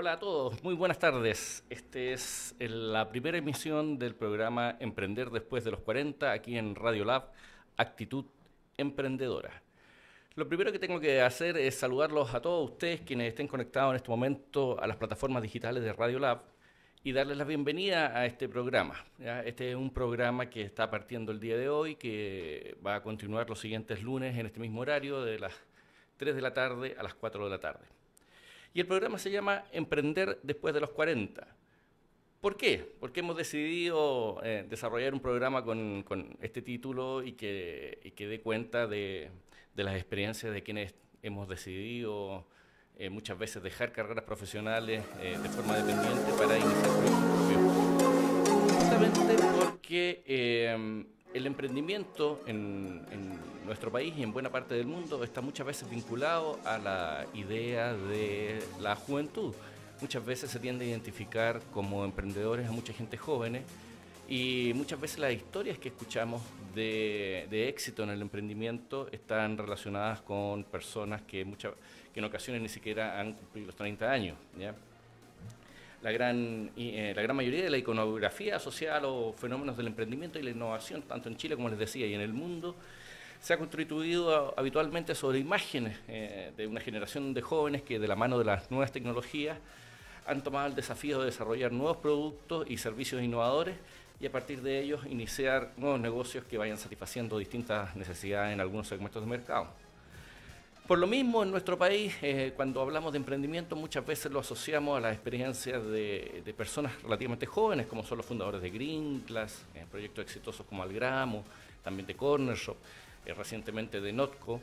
Hola a todos, muy buenas tardes. Esta es la primera emisión del programa Emprender después de los 40, aquí en Radio Lab, Actitud Emprendedora. Lo primero que tengo que hacer es saludarlos a todos ustedes quienes estén conectados en este momento a las plataformas digitales de Radio Lab y darles la bienvenida a este programa. ¿Ya? Este es un programa que está partiendo el día de hoy, que va a continuar los siguientes lunes en este mismo horario, de las 3 de la tarde a las 4 de la tarde. Y el programa se llama Emprender después de los 40. ¿Por qué? Porque hemos decidido desarrollar un programa con este título y que dé cuenta de las experiencias de quienes hemos decidido muchas veces dejar carreras profesionales de forma dependiente para iniciar proyectos propios. Justamente porque el emprendimiento en nuestro país y en buena parte del mundo está muchas veces vinculado a la idea de la juventud. Muchas veces se tiende a identificar como emprendedores a mucha gente joven y muchas veces las historias que escuchamos de éxito en el emprendimiento están relacionadas con personas que en ocasiones ni siquiera han cumplido los 30 años, ¿ya? La gran mayoría de la iconografía social o fenómenos del emprendimiento y la innovación, tanto en Chile como les decía, y en el mundo, se ha constituido habitualmente sobre imágenes de una generación de jóvenes que de la mano de las nuevas tecnologías han tomado el desafío de desarrollar nuevos productos y servicios innovadores y a partir de ellos iniciar nuevos negocios que vayan satisfaciendo distintas necesidades en algunos segmentos de mercado. Por lo mismo, en nuestro país, cuando hablamos de emprendimiento, muchas veces lo asociamos a las experiencias de personas relativamente jóvenes, como son los fundadores de Green Class, proyectos exitosos como Algramo, también de Corner Shop, recientemente de Notco.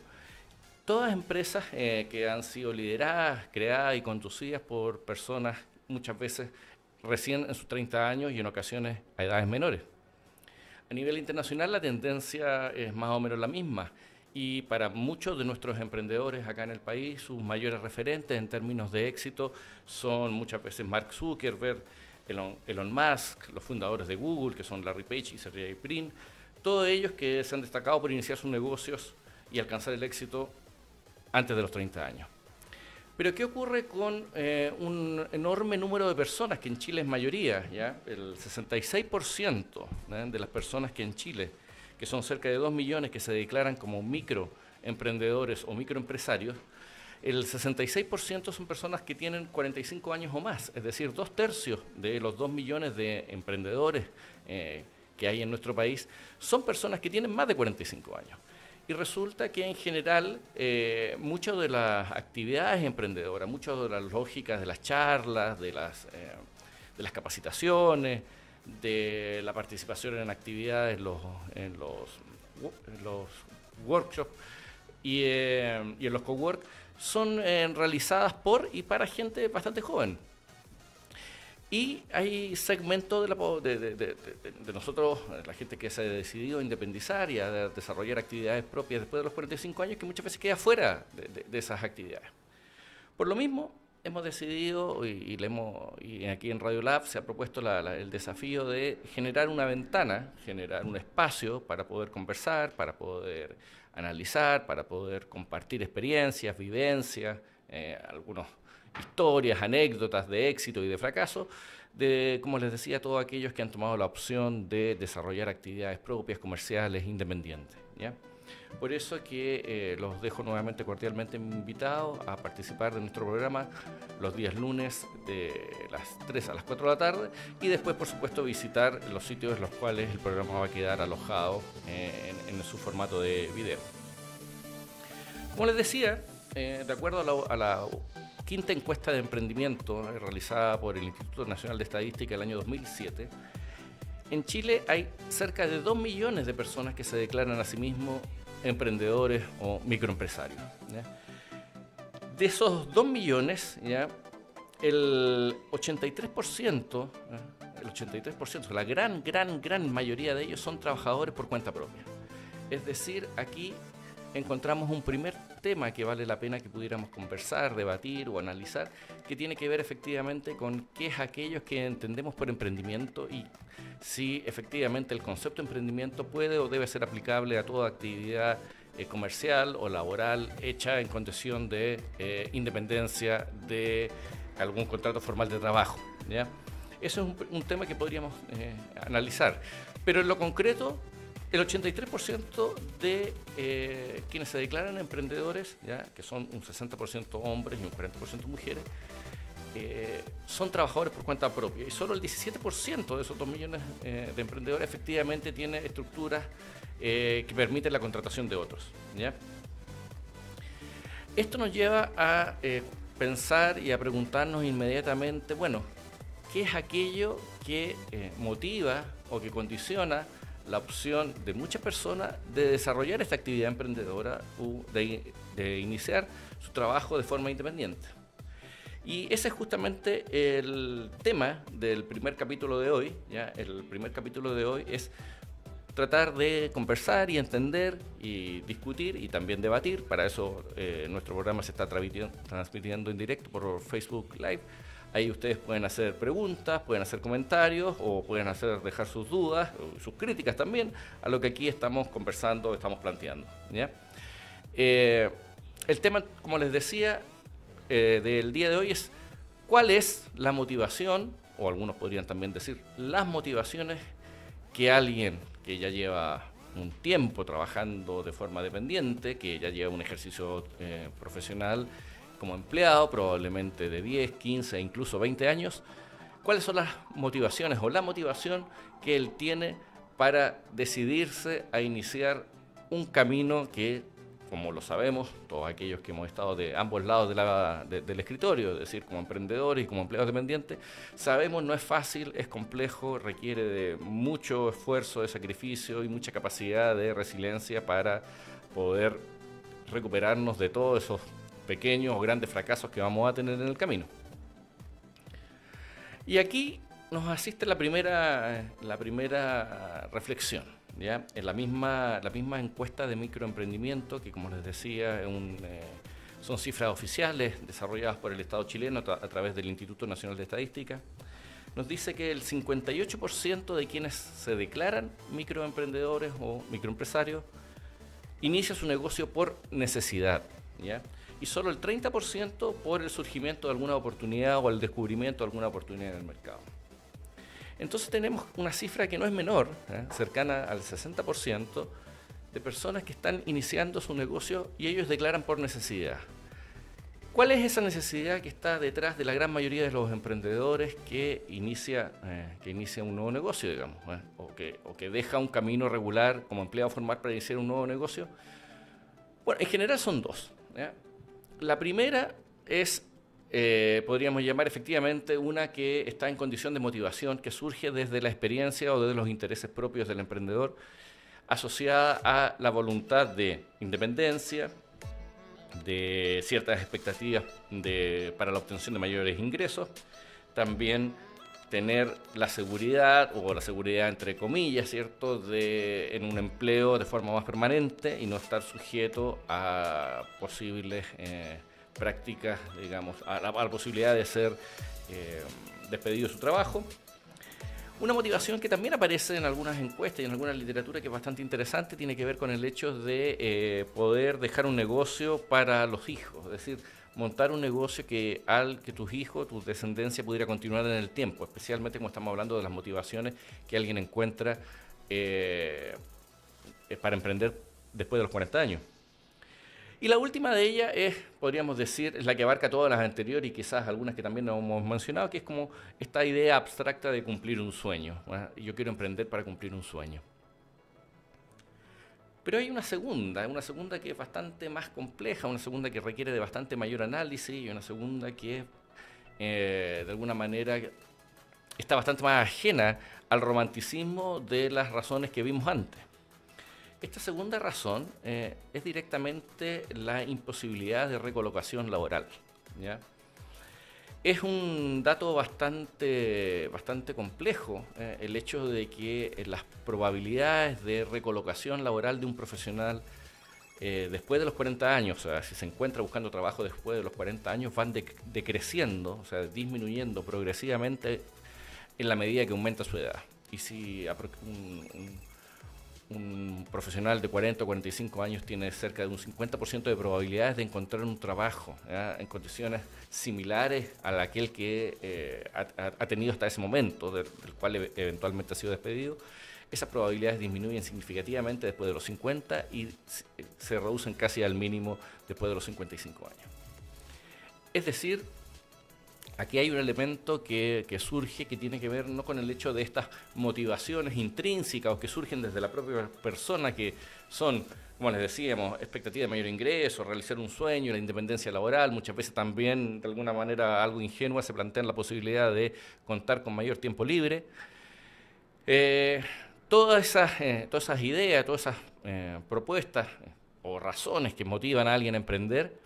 Todas empresas que han sido lideradas, creadas y conducidas por personas muchas veces recién en sus 30 años y en ocasiones a edades menores. A nivel internacional la tendencia es más o menos la misma. Y para muchos de nuestros emprendedores acá en el país, sus mayores referentes en términos de éxito son muchas veces Mark Zuckerberg, Elon Musk, los fundadores de Google, que son Larry Page y Sergey Brin, todos ellos que se han destacado por iniciar sus negocios y alcanzar el éxito antes de los 30 años. Pero ¿qué ocurre con un enorme número de personas, que en Chile es mayoría, ¿ya? El 66% de las personas que en Chile, que son cerca de 2 millones que se declaran como microemprendedores o microempresarios, el 66% son personas que tienen 45 años o más, es decir, 2/3 de los 2 millones de emprendedores que hay en nuestro país son personas que tienen más de 45 años. Y resulta que en general muchas de las actividades emprendedoras, muchas de las lógicas de las charlas, de las capacitaciones, de la participación en actividades, en los workshops y en los cowork, son realizadas por y para gente bastante joven. Y hay segmentos de nosotros, la gente que se ha decidido a independizar y a desarrollar actividades propias después de los 45 años, que muchas veces queda fuera de esas actividades. Por lo mismo, hemos decidido, y aquí en Radio Lab se ha propuesto el desafío de generar una ventana, generar un espacio para poder conversar, para poder analizar, para poder compartir experiencias, vivencias, algunas historias, anécdotas de éxito y de fracaso, de, como les decía, todos aquellos que han tomado la opción de desarrollar actividades propias, comerciales, independientes, ¿ya? Por eso que los dejo nuevamente cordialmente invitados a participar de nuestro programa los días lunes de las 3 a las 4 de la tarde y después, por supuesto, visitar los sitios en los cuales el programa va a quedar alojado en su formato de video. Como les decía, de acuerdo a la quinta encuesta de emprendimiento realizada por el Instituto Nacional de Estadística el año 2007, en Chile hay cerca de 2 millones de personas que se declaran a sí mismos emprendedores o microempresarios, ¿ya? De esos 2 millones, ¿ya? El 83%, la gran mayoría de ellos son trabajadores por cuenta propia. Es decir, aquí encontramos un primer tema que vale la pena que pudiéramos conversar, debatir o analizar, que tiene que ver efectivamente con qué es aquello que entendemos por emprendimiento y si efectivamente el concepto de emprendimiento puede o debe ser aplicable a toda actividad comercial o laboral hecha en condición de independencia, de algún contrato formal de trabajo, ¿ya? Eso es un tema que podríamos analizar. Pero en lo concreto, el 83% de quienes se declaran emprendedores, ¿ya? Que son un 60% hombres y un 40% mujeres, son trabajadores por cuenta propia. Y solo el 17% de esos 2 millones de emprendedores efectivamente tiene estructuras que permiten la contratación de otros, ¿ya? Esto nos lleva a pensar y a preguntarnos inmediatamente, bueno, ¿qué es aquello que motiva o que condiciona la opción de muchas personas de desarrollar esta actividad emprendedora o de iniciar su trabajo de forma independiente? Y ese es justamente el tema del primer capítulo de hoy, ¿ya? El primer capítulo de hoy es tratar de conversar y entender y discutir y también debatir. Para eso nuestro programa se está transmitiendo en directo por Facebook Live. Ahí ustedes pueden hacer preguntas, pueden hacer comentarios o pueden dejar sus dudas, sus críticas también a lo que aquí estamos conversando, estamos planteando, ¿ya? El tema, como les decía, del día de hoy es cuál es la motivación, o algunos podrían también decir las motivaciones que alguien que ya lleva un tiempo trabajando de forma dependiente, que ya lleva un ejercicio profesional como empleado, probablemente de 10, 15 e incluso 20 años, cuáles son las motivaciones o la motivación que él tiene para decidirse a iniciar un camino que, como lo sabemos, todos aquellos que hemos estado de ambos lados del escritorio, es decir, como emprendedores y como empleados dependientes, sabemos no es fácil, es complejo, requiere de mucho esfuerzo, de sacrificio y mucha capacidad de resiliencia para poder recuperarnos de todos esos pequeños o grandes fracasos que vamos a tener en el camino. Y aquí nos asiste la primera reflexión, ¿ya? En la misma encuesta de microemprendimiento, que como les decía, son cifras oficiales desarrolladas por el Estado chileno a través del Instituto Nacional de Estadística, nos dice que el 58% de quienes se declaran microemprendedores o microempresarios inicia su negocio por necesidad, ¿ya? Y solo el 30% por el surgimiento de alguna oportunidad o el descubrimiento de alguna oportunidad en el mercado. Entonces tenemos una cifra que no es menor, cercana al 60% de personas que están iniciando su negocio y ellos declaran por necesidad. ¿Cuál es esa necesidad que está detrás de la gran mayoría de los emprendedores que inicia un nuevo negocio, digamos, o que deja un camino regular como empleado formal para iniciar un nuevo negocio? Bueno, en general son dos, ¿ya? La primera es, podríamos llamar efectivamente una que está en condición de motivación, que surge desde la experiencia o desde los intereses propios del emprendedor, asociada a la voluntad de independencia, de ciertas expectativas para la obtención de mayores ingresos, también tener la seguridad, o la seguridad entre comillas, ¿cierto?, en un empleo de forma más permanente y no estar sujeto a posibles prácticas, digamos, a la posibilidad de ser despedido de su trabajo. Una motivación que también aparece en algunas encuestas y en alguna literatura que es bastante interesante, tiene que ver con el hecho de poder dejar un negocio para los hijos, es decir, montar un negocio que tus hijos, tu descendencia pudiera continuar en el tiempo, especialmente como estamos hablando de las motivaciones que alguien encuentra para emprender después de los 40 años. Y la última de ellas podríamos decir, es la que abarca todas las anteriores y quizás algunas que también no hemos mencionado, que es como esta idea abstracta de cumplir un sueño, ¿verdad? Yo quiero emprender para cumplir un sueño. Pero hay una segunda que es bastante más compleja, una segunda que requiere de bastante mayor análisis y una segunda que de alguna manera está bastante más ajena al romanticismo de las razones que vimos antes. Esta segunda razón es directamente la imposibilidad de recolocación laboral, ¿ya? Es un dato bastante complejo, el hecho de que las probabilidades de recolocación laboral de un profesional después de los 40 años, o sea, si se encuentra buscando trabajo después de los 40 años, van decreciendo, o sea, disminuyendo progresivamente en la medida que aumenta su edad. Y si un profesional de 40 o 45 años tiene cerca de un 50% de probabilidades de encontrar un trabajo, ¿ya?, en condiciones similares a aquel que ha tenido hasta ese momento, del cual eventualmente ha sido despedido. Esas probabilidades disminuyen significativamente después de los 50 y se reducen casi al mínimo después de los 55 años. Es decir, aquí hay un elemento que surge, que tiene que ver no con el hecho de estas motivaciones intrínsecas o que surgen desde la propia persona, que son, como les decíamos, expectativa de mayor ingreso, realizar un sueño, la independencia laboral. Muchas veces también, de alguna manera algo ingenua, se plantean la posibilidad de contar con mayor tiempo libre. Todas esas ideas, todas esas propuestas o razones que motivan a alguien a emprender,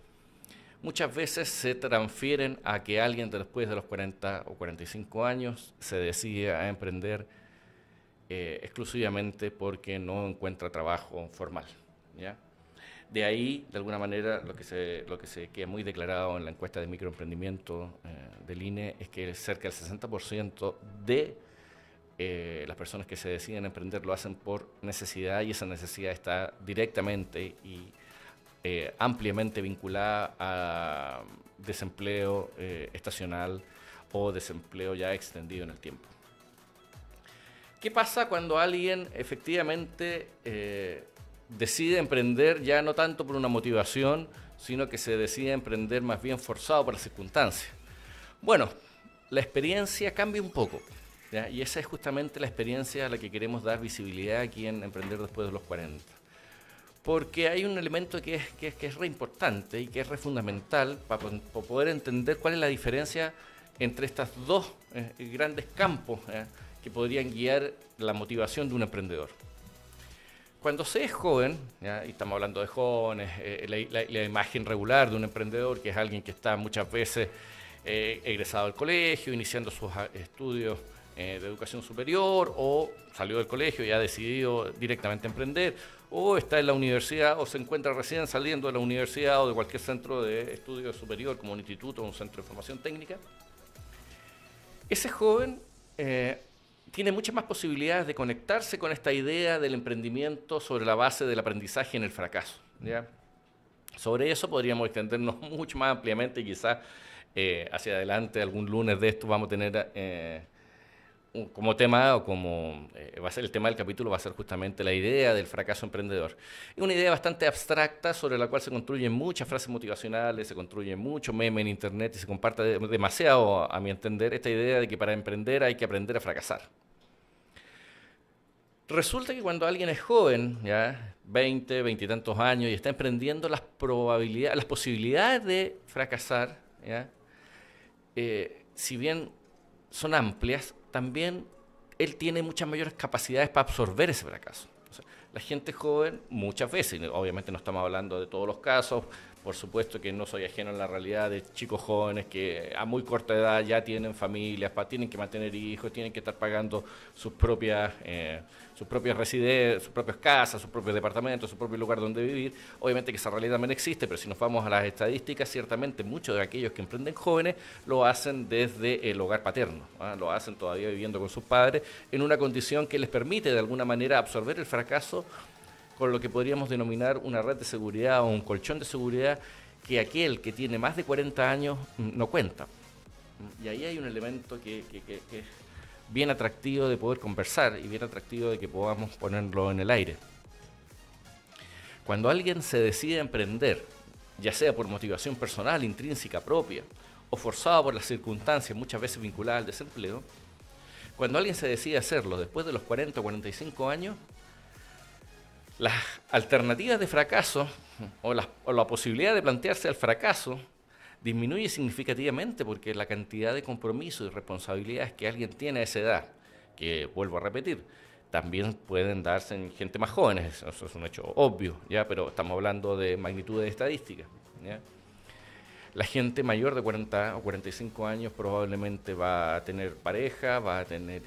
muchas veces se transfieren a que alguien después de los 40 o 45 años se decide a emprender exclusivamente porque no encuentra trabajo formal, ¿ya? De ahí, de alguna manera, lo que se queda muy declarado en la encuesta de microemprendimiento del INE es que cerca del 60% de las personas que se deciden emprender lo hacen por necesidad, y esa necesidad está directamente y ampliamente vinculada a desempleo estacional o desempleo ya extendido en el tiempo. ¿Qué pasa cuando alguien efectivamente decide emprender ya no tanto por una motivación, sino que se decide emprender más bien forzado por las circunstancias? Bueno, la experiencia cambia un poco, ¿ya? Y esa es justamente la experiencia a la que queremos dar visibilidad aquí en Emprender después de los 40. Porque hay un elemento que es re importante y que es re fundamental para poder entender cuál es la diferencia entre estos dos grandes campos que podrían guiar la motivación de un emprendedor. Cuando se es joven, ¿ya?, y estamos hablando de jóvenes, la imagen regular de un emprendedor, que es alguien que está muchas veces egresado del colegio, iniciando sus estudios de educación superior, o salió del colegio y ha decidido directamente emprender, o está en la universidad, o se encuentra recién saliendo de la universidad o de cualquier centro de estudio superior, como un instituto o un centro de formación técnica. Ese joven tiene muchas más posibilidades de conectarse con esta idea del emprendimiento sobre la base del aprendizaje en el fracaso, ¿ya? Sobre eso podríamos extendernos mucho más ampliamente, y quizás hacia adelante, algún lunes de esto, vamos a tener como tema, o como va a ser el tema del capítulo, va a ser justamente la idea del fracaso emprendedor. Es una idea bastante abstracta sobre la cual se construyen muchas frases motivacionales, se construye mucho meme en internet y se comparte demasiado, a mi entender, esta idea de que para emprender hay que aprender a fracasar. Resulta que cuando alguien es joven, ya 20 y tantos años, y está emprendiendo, las posibilidades de fracasar, ¿ya?, si bien son amplias, también él tiene muchas mayores capacidades para absorber ese fracaso. O sea, la gente joven, muchas veces, obviamente no estamos hablando de todos los casos, por supuesto que no soy ajeno a la realidad de chicos jóvenes que a muy corta edad ya tienen familias, tienen que mantener hijos, tienen que estar pagando sus propias residencias, sus propias casas, sus propios departamentos, su propio lugar donde vivir. Obviamente que esa realidad también existe, pero si nos vamos a las estadísticas, ciertamente muchos de aquellos que emprenden jóvenes lo hacen desde el hogar paterno, ¿ah? Lo hacen todavía viviendo con sus padres en una condición que les permite de alguna manera absorber el fracaso con lo que podríamos denominar una red de seguridad o un colchón de seguridad que aquel que tiene más de 40 años no cuenta. Y ahí hay un elemento que es bien atractivo de poder conversar y bien atractivo de que podamos ponerlo en el aire. Cuando alguien se decide a emprender, ya sea por motivación personal, intrínseca, propia, o forzado por las circunstancias, muchas veces vinculadas al desempleo, cuando alguien se decide a hacerlo después de los 40 o 45 años, las alternativas de fracaso o la posibilidad de plantearse el fracaso disminuye significativamente, porque la cantidad de compromisos y responsabilidades que alguien tiene a esa edad, que vuelvo a repetir, también pueden darse en gente más joven, eso es un hecho obvio, ¿ya? Pero estamos hablando de magnitudes estadísticas, ¿ya? La gente mayor de 40 o 45 años probablemente va a tener pareja, va a tener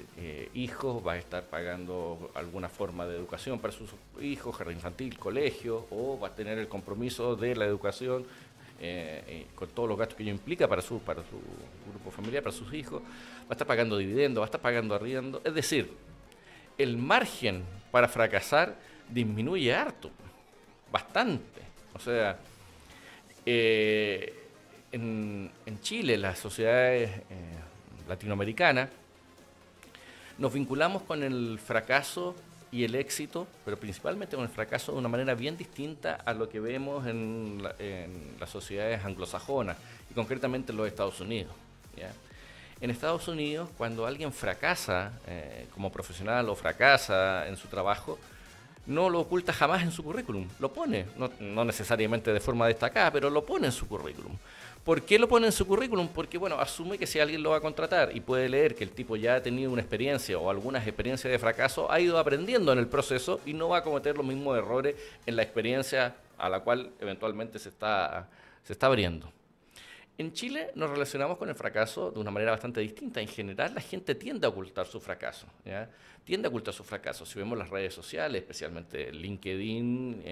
hijos, va a estar pagando alguna forma de educación para sus hijos, jardín infantil, colegio, o va a tener el compromiso de la educación con todos los gastos que ello implica para su grupo familiar, para sus hijos, va a estar pagando dividendos, va a estar pagando arriendo. Es decir, el margen para fracasar disminuye harto, bastante. O sea, en Chile, las sociedades latinoamericanas, nos vinculamos con el fracaso y el éxito, pero principalmente con el fracaso de una manera bien distinta a lo que vemos en las sociedades anglosajonas y concretamente en los Estados Unidos, ¿ya? En Estados Unidos, cuando alguien fracasa como profesional o fracasa en su trabajo, no lo oculta jamás en su currículum, lo pone, no necesariamente de forma destacada, pero lo pone en su currículum. ¿Por qué lo pone en su currículum? Porque, bueno, asume que si alguien lo va a contratar y puede leer que el tipo ya ha tenido una experiencia o algunas experiencias de fracaso, ha ido aprendiendo en el proceso y no va a cometer los mismos errores en la experiencia a la cual eventualmente se está abriendo. En Chile nos relacionamos con el fracaso de una manera bastante distinta. En general, la gente tiende a ocultar su fracaso, ¿ya? Tiende a ocultar su fracaso. Si vemos las redes sociales, especialmente LinkedIn,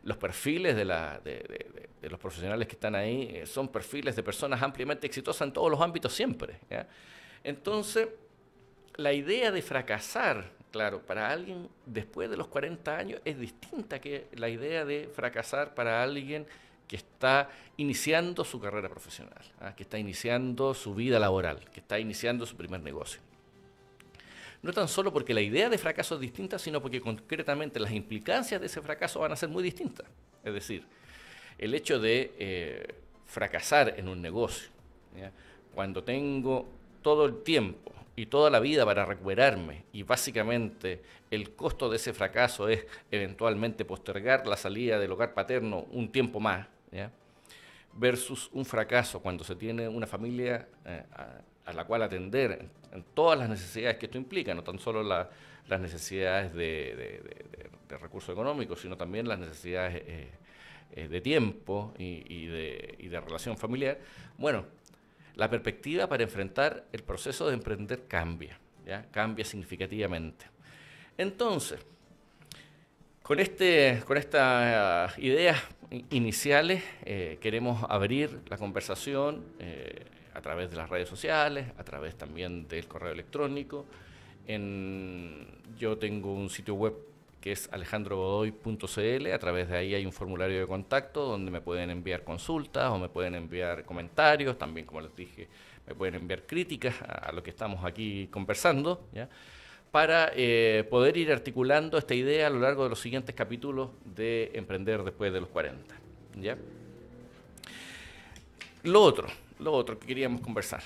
los perfiles de los profesionales que están ahí son perfiles de personas ampliamente exitosas en todos los ámbitos siempre, ¿ya? Entonces, la idea de fracasar, claro, para alguien después de los 40 años es distinta que la idea de fracasar para alguien que está iniciando su carrera profesional, ¿ah? Que está iniciando su vida laboral, que está iniciando su primer negocio. No tan solo porque la idea de fracaso es distinta, sino porque concretamente las implicancias de ese fracaso van a ser muy distintas. Es decir, el hecho de fracasar en un negocio, ¿ya? Cuando tengo todo el tiempo y toda la vida para recuperarme y básicamente el costo de ese fracaso es eventualmente postergar la salida del hogar paterno un tiempo más, ¿ya? Versus un fracaso cuando se tiene una familia a la cual atender en todas las necesidades que esto implica, no tan solo las necesidades de recursos económicos, sino también las necesidades de tiempo y de relación familiar. Bueno, la perspectiva para enfrentar el proceso de emprender cambia, ¿ya? Cambia significativamente. Entonces, con estas ideas iniciales queremos abrir la conversación a través de las redes sociales, a través también del correo electrónico. Yo tengo un sitio web que es alejandrogodoy.cl. A través de ahí hay un formulario de contacto donde me pueden enviar consultas o me pueden enviar comentarios. También, como les dije, me pueden enviar críticas a lo que estamos aquí conversando, ¿ya? Para poder ir articulando esta idea a lo largo de los siguientes capítulos de Emprender después de los 40, ¿ya? Lo otro que queríamos conversar.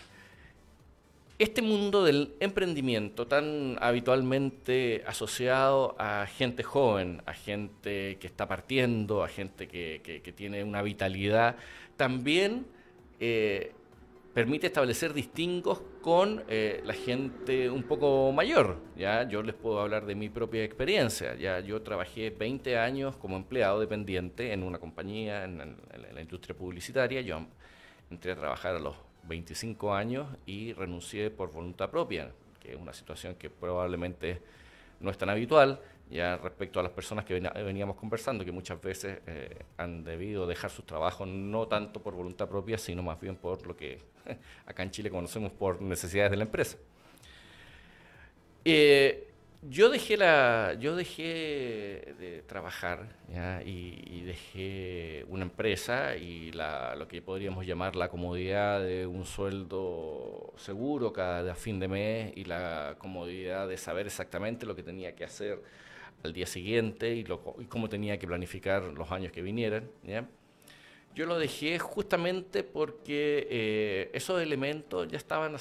Este mundo del emprendimiento tan habitualmente asociado a gente joven, a gente que está partiendo, a gente que tiene una vitalidad, también permite establecer distingos con la gente un poco mayor, ¿ya? Yo les puedo hablar de mi propia experiencia. Ya yo trabajé 20 años como empleado dependiente en una compañía en la industria publicitaria. Yo entré a trabajar a los 25 años y renuncié por voluntad propia, que es una situación que probablemente no es tan habitual, ya respecto a las personas que veníamos conversando, que muchas veces han debido dejar sus trabajos no tanto por voluntad propia, sino más bien por lo que acá en Chile conocemos por necesidades de la empresa. Yo dejé de trabajar, ¿ya? Y dejé una empresa y lo que podríamos llamar la comodidad de un sueldo seguro cada fin de mes y la comodidad de saber exactamente lo que tenía que hacer al día siguiente y cómo tenía que planificar los años que vinieran, ¿ya? Yo lo dejé justamente porque esos elementos ya se estaban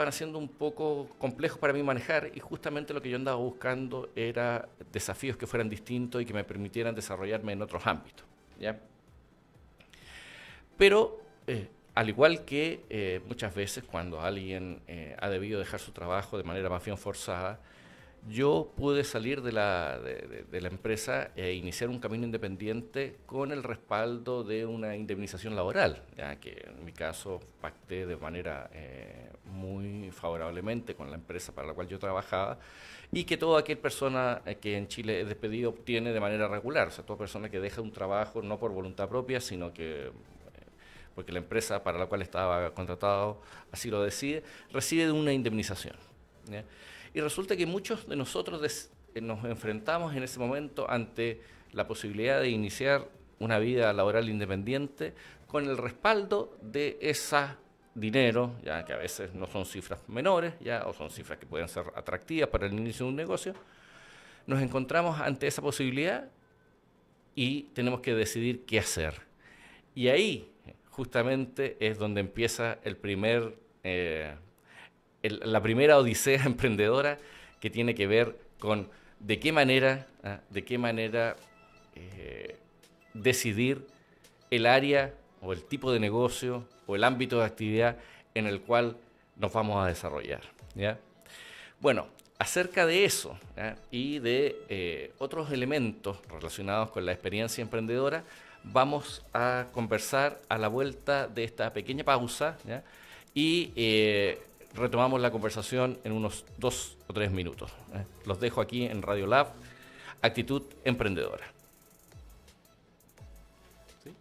haciendo un poco complejos para mí manejar y justamente lo que yo andaba buscando era desafíos que fueran distintos y que me permitieran desarrollarme en otros ámbitos, ¿ya? Pero al igual que muchas veces cuando alguien ha debido dejar su trabajo de manera más bien forzada, yo pude salir de la empresa e iniciar un camino independiente con el respaldo de una indemnización laboral, ya que en mi caso pacté de manera muy favorablemente con la empresa para la cual yo trabajaba y que toda aquella persona que en Chile es despedido obtiene de manera regular, o sea, toda persona que deja un trabajo no por voluntad propia, sino que porque la empresa para la cual estaba contratado así lo decide, recibe una indemnización, ¿ya? Y resulta que muchos de nosotros nos enfrentamos en ese momento ante la posibilidad de iniciar una vida laboral independiente con el respaldo de ese dinero, ya que a veces no son cifras menores, ya, o son cifras que pueden ser atractivas para el inicio de un negocio. Nos encontramos ante esa posibilidad y tenemos que decidir qué hacer. Y ahí justamente es donde empieza la primera odisea emprendedora, que tiene que ver con de qué manera decidir el área o el tipo de negocio o el ámbito de actividad en el cual nos vamos a desarrollar, ¿ya? Bueno, acerca de eso, ¿ya?, y de otros elementos relacionados con la experiencia emprendedora, vamos a conversar a la vuelta de esta pequeña pausa, ¿ya?, y retomamos la conversación en unos 2 o 3 minutos. Los dejo aquí en Radio Lab, Actitud Emprendedora. ¿Sí?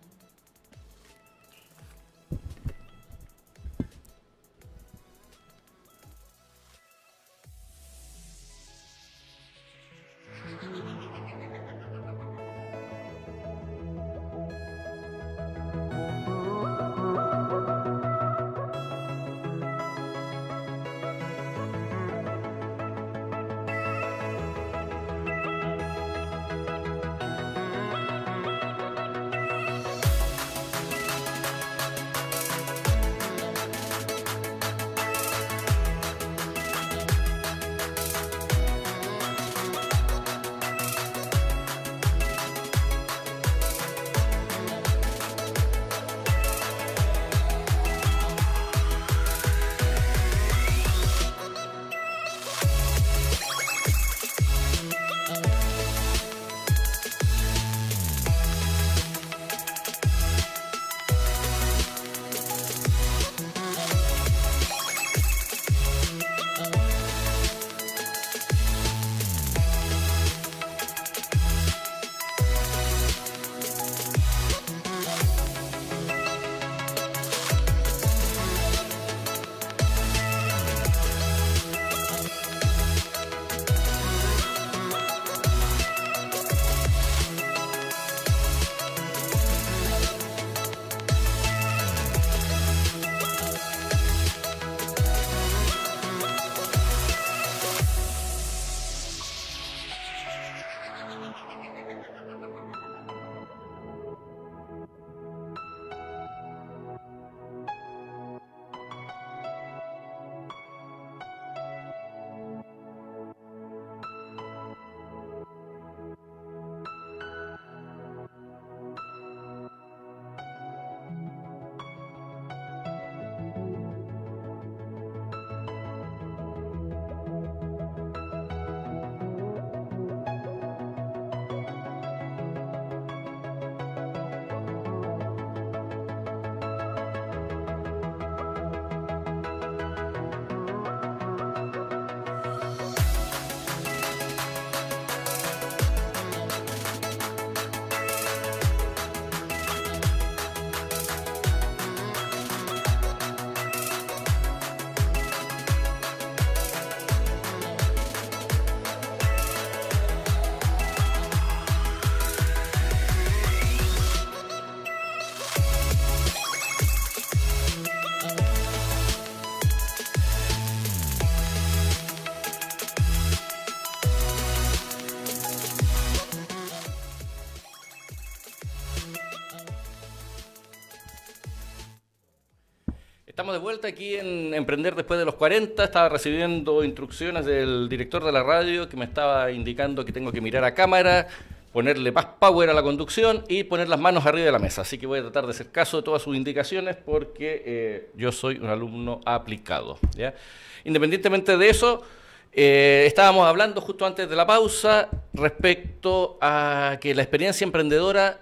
Estamos de vuelta aquí en Emprender Después de los 40. Estaba recibiendo instrucciones del director de la radio que me estaba indicando que tengo que mirar a cámara, ponerle más power a la conducción y poner las manos arriba de la mesa. Así que voy a tratar de hacer caso de todas sus indicaciones porque yo soy un alumno aplicado, ¿ya? Independientemente de eso, estábamos hablando justo antes de la pausa respecto a que la experiencia emprendedora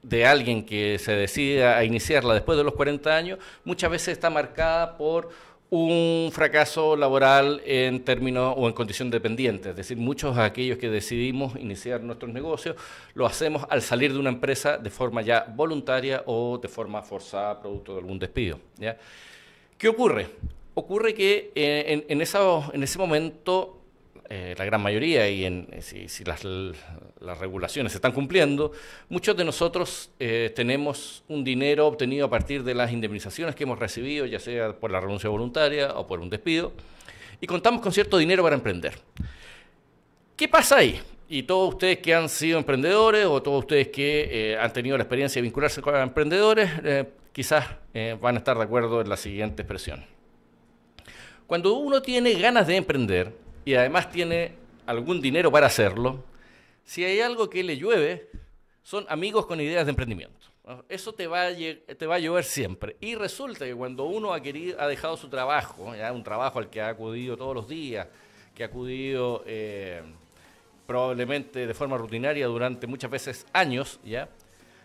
de alguien que se decide a iniciarla después de los 40 años, muchas veces está marcada por un fracaso laboral en términos o en condición dependiente. Es decir, muchos de aquellos que decidimos iniciar nuestros negocios lo hacemos al salir de una empresa de forma ya voluntaria o de forma forzada, producto de algún despido, ¿ya? ¿Qué ocurre? ocurre que en ese momento, la gran mayoría, y si las regulaciones se están cumpliendo, muchos de nosotros tenemos un dinero obtenido a partir de las indemnizaciones que hemos recibido, ya sea por la renuncia voluntaria o por un despido, y contamos con cierto dinero para emprender. ¿Qué pasa ahí? Y todos ustedes que han sido emprendedores o todos ustedes que han tenido la experiencia de vincularse con emprendedores, quizás van a estar de acuerdo en la siguiente expresión. Cuando uno tiene ganas de emprender y además tiene algún dinero para hacerlo, si hay algo que le llueve, son amigos con ideas de emprendimiento, ¿no? Eso te va a llover siempre. Y resulta que cuando uno ha dejado su trabajo, ¿ya? Un trabajo al que ha acudido todos los días, que ha acudido probablemente de forma rutinaria durante muchas veces años, ¿ya?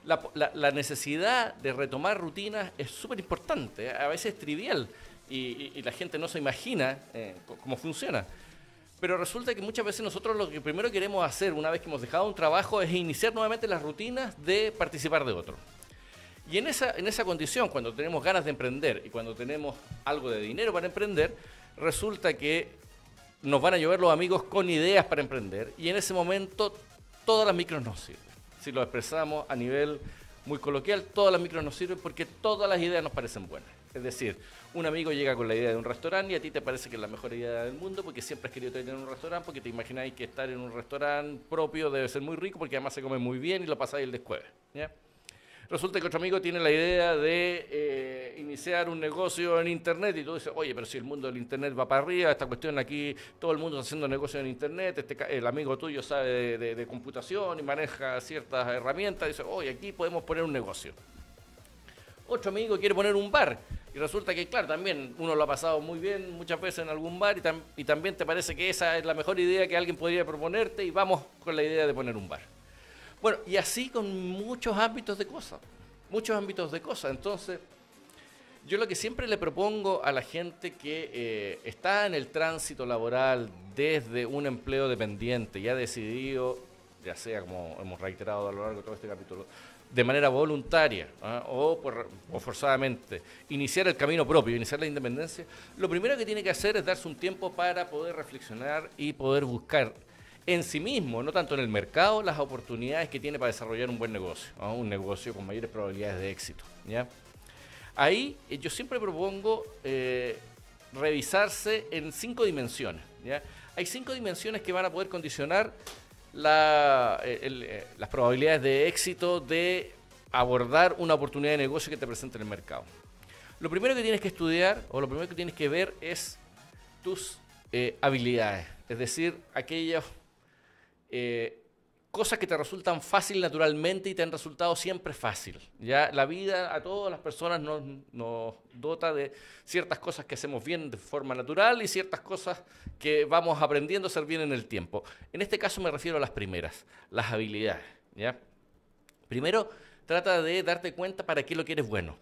La necesidad de retomar rutinas es súper importante, a veces es trivial y la gente no se imagina cómo funciona. Pero resulta que muchas veces nosotros lo que primero queremos hacer una vez que hemos dejado un trabajo es iniciar nuevamente las rutinas de participar de otro. Y en esa condición, cuando tenemos ganas de emprender y cuando tenemos algo de dinero para emprender, resulta que nos van a llover los amigos con ideas para emprender y en ese momento todas las micros nos sirven. Si lo expresamos a nivel muy coloquial, todas las micros nos sirven porque todas las ideas nos parecen buenas. Es decir, un amigo llega con la idea de un restaurante y a ti te parece que es la mejor idea del mundo porque siempre has querido tener un restaurante, porque te imagináis que estar en un restaurante propio debe ser muy rico porque además se come muy bien y lo pasáis el descueve, ¿ya? Resulta que otro amigo tiene la idea de iniciar un negocio en Internet y tú dices, oye, pero si el mundo del Internet va para arriba, esta cuestión aquí, todo el mundo está haciendo negocios en Internet, el amigo tuyo sabe de computación y maneja ciertas herramientas, dice, oye, aquí podemos poner un negocio. Otro amigo quiere poner un bar y resulta que, claro, también uno lo ha pasado muy bien muchas veces en algún bar y también te parece que esa es la mejor idea que alguien podría proponerte y vamos con la idea de poner un bar. Bueno, y así con muchos ámbitos de cosas, Entonces, yo lo que siempre le propongo a la gente que está en el tránsito laboral desde un empleo dependiente y ha decidido, ya sea como hemos reiterado a lo largo de todo este capítulo, de manera voluntaria o forzadamente, iniciar el camino propio, iniciar la independencia, lo primero que tiene que hacer es darse un tiempo para poder reflexionar y poder buscar en sí mismo, no tanto en el mercado, las oportunidades que tiene para desarrollar un buen negocio, ¿no? Un negocio con mayores probabilidades de éxito, ¿ya? Ahí yo siempre propongo revisarse en 5 dimensiones, ¿ya? Hay 5 dimensiones que van a poder condicionar las probabilidades de éxito de abordar una oportunidad de negocio que te presente en el mercado. Lo primero que tienes que estudiar o lo primero que tienes que ver es tus habilidades, es decir, aquellas cosas que te resultan fácil naturalmente y te han resultado siempre fácil. Ya la vida a todas las personas nos dota de ciertas cosas que hacemos bien de forma natural y ciertas cosas que vamos aprendiendo a hacer bien en el tiempo. En este caso me refiero a las primeras, las habilidades, ¿ya? Primero, trata de darte cuenta para qué lo que eres bueno,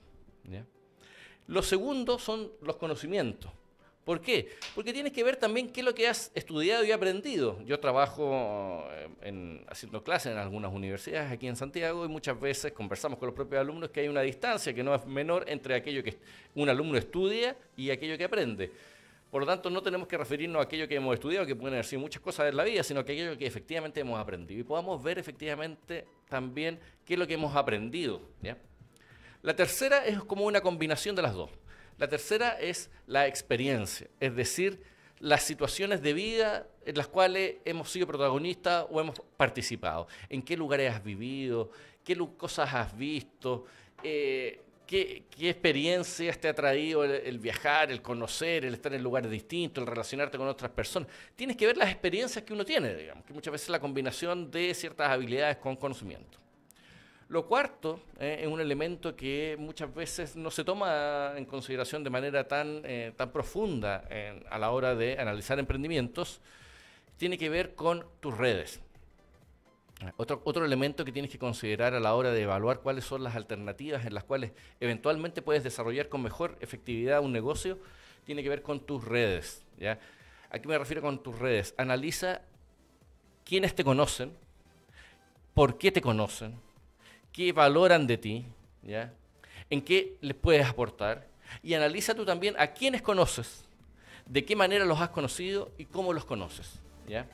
¿ya? Lo segundo son los conocimientos. ¿Por qué? Porque tienes que ver también qué es lo que has estudiado y aprendido. Yo trabajo haciendo clases en algunas universidades aquí en Santiago y muchas veces conversamos con los propios alumnos que hay una distancia que no es menor entre aquello que un alumno estudia y aquello que aprende. Por lo tanto, no tenemos que referirnos a aquello que hemos estudiado, que pueden haber sido muchas cosas en la vida, sino a aquello que efectivamente hemos aprendido. Y podamos ver efectivamente también qué es lo que hemos aprendido, ¿ya? La tercera es como una combinación de las dos. La tercera es la experiencia, es decir, las situaciones de vida en las cuales hemos sido protagonistas o hemos participado. ¿En qué lugares has vivido? ¿Qué cosas has visto? ¿Qué experiencias te ha traído el viajar, el conocer, el estar en lugares distintos, el relacionarte con otras personas? Tienes que ver las experiencias que uno tiene, digamos, que muchas veces es la combinación de ciertas habilidades con conocimiento. Lo cuarto es un elemento que muchas veces no se toma en consideración de manera tan profunda a la hora de analizar emprendimientos, tiene que ver con tus redes. Otro elemento que tienes que considerar a la hora de evaluar cuáles son las alternativas en las cuales eventualmente puedes desarrollar con mejor efectividad un negocio, tiene que ver con tus redes, ¿ya? ¿A qué me refiero con tus redes? Analiza quiénes te conocen, por qué te conocen, qué valoran de ti, ¿ya? En qué les puedes aportar. Y analiza tú también a quiénes conoces, de qué manera los has conocido y cómo los conoces, ¿ya?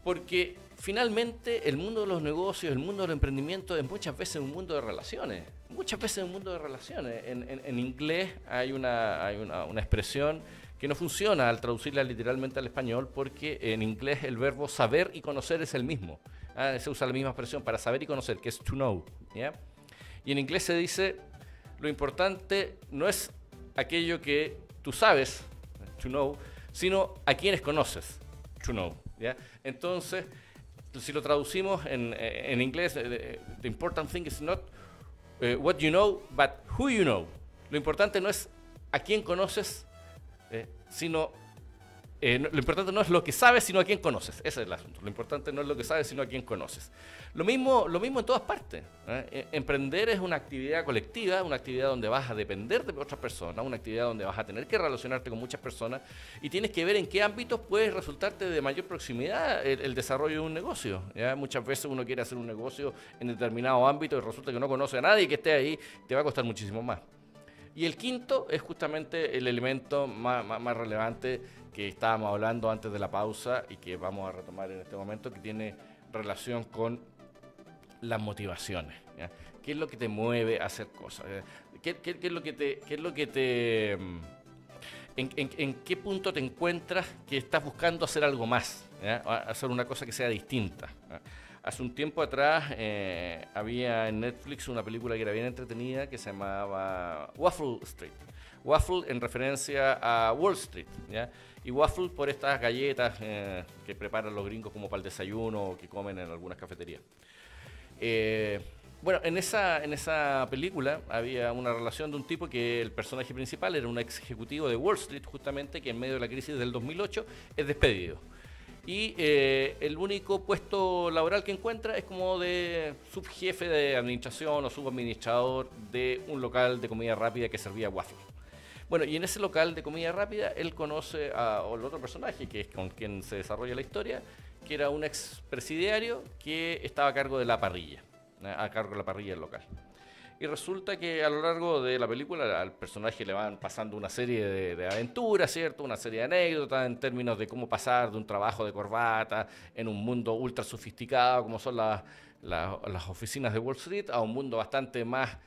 Porque finalmente el mundo de los negocios, el mundo del emprendimiento es muchas veces un mundo de relaciones. Muchas veces un mundo de relaciones. En inglés hay una expresión que no funciona al traducirla literalmente al español, porque en inglés el verbo saber y conocer es el mismo. Se usa la misma expresión para saber y conocer, que es to know, ¿ya? Y en inglés se dice, lo importante no es aquello que tú sabes, to know, sino a quienes conoces, to know, ¿ya? Entonces, si lo traducimos en inglés, the important thing is not what you know, but who you know. Lo importante no es a quién conoces, sino lo importante no es lo que sabes, sino a quién conoces. Ese es el asunto. Lo importante no es lo que sabes, sino a quién conoces. Lo mismo en todas partes. Emprender es una actividad colectiva, una actividad donde vas a depender de otras personas, una actividad donde vas a tener que relacionarte con muchas personas y tienes que ver en qué ámbitos puede resultarte de mayor proximidad el desarrollo de un negocio, ¿ya? Muchas veces uno quiere hacer un negocio en determinado ámbito y resulta que no conoce a nadie que esté ahí, te va a costar muchísimo más. Y el quinto es justamente el elemento más relevante que estábamos hablando antes de la pausa y que vamos a retomar en este momento, que tiene relación con las motivaciones, ¿ya? ¿Qué es lo que te mueve a hacer cosas? ¿Qué es lo que te en qué punto te encuentras que estás buscando hacer algo más, ¿ya? Hacer una cosa que sea distinta, ¿ya? Hace un tiempo atrás había en Netflix una película que era bien entretenida que se llamaba Waffle Street. Waffle en referencia a Wall Street, ¿ya? Y waffle por estas galletas que preparan los gringos como para el desayuno o que comen en algunas cafeterías. Bueno, en esa película había una relación de un tipo que el personaje principal era un ex ejecutivo de Wall Street, justamente, que en medio de la crisis del 2008 es despedido. Y el único puesto laboral que encuentra es como de subjefe de administración o subadministrador de un local de comida rápida que servía waffle. Bueno, y en ese local de comida rápida él conoce al otro personaje, que es con quien se desarrolla la historia, que era un expresidiario que estaba a cargo de la parrilla, a cargo de la parrilla del local. Y resulta que a lo largo de la película al personaje le van pasando una serie de aventuras, ¿cierto? Una serie de anécdotas en términos de cómo pasar de un trabajo de corbata en un mundo ultra sofisticado como son las oficinas de Wall Street a un mundo bastante más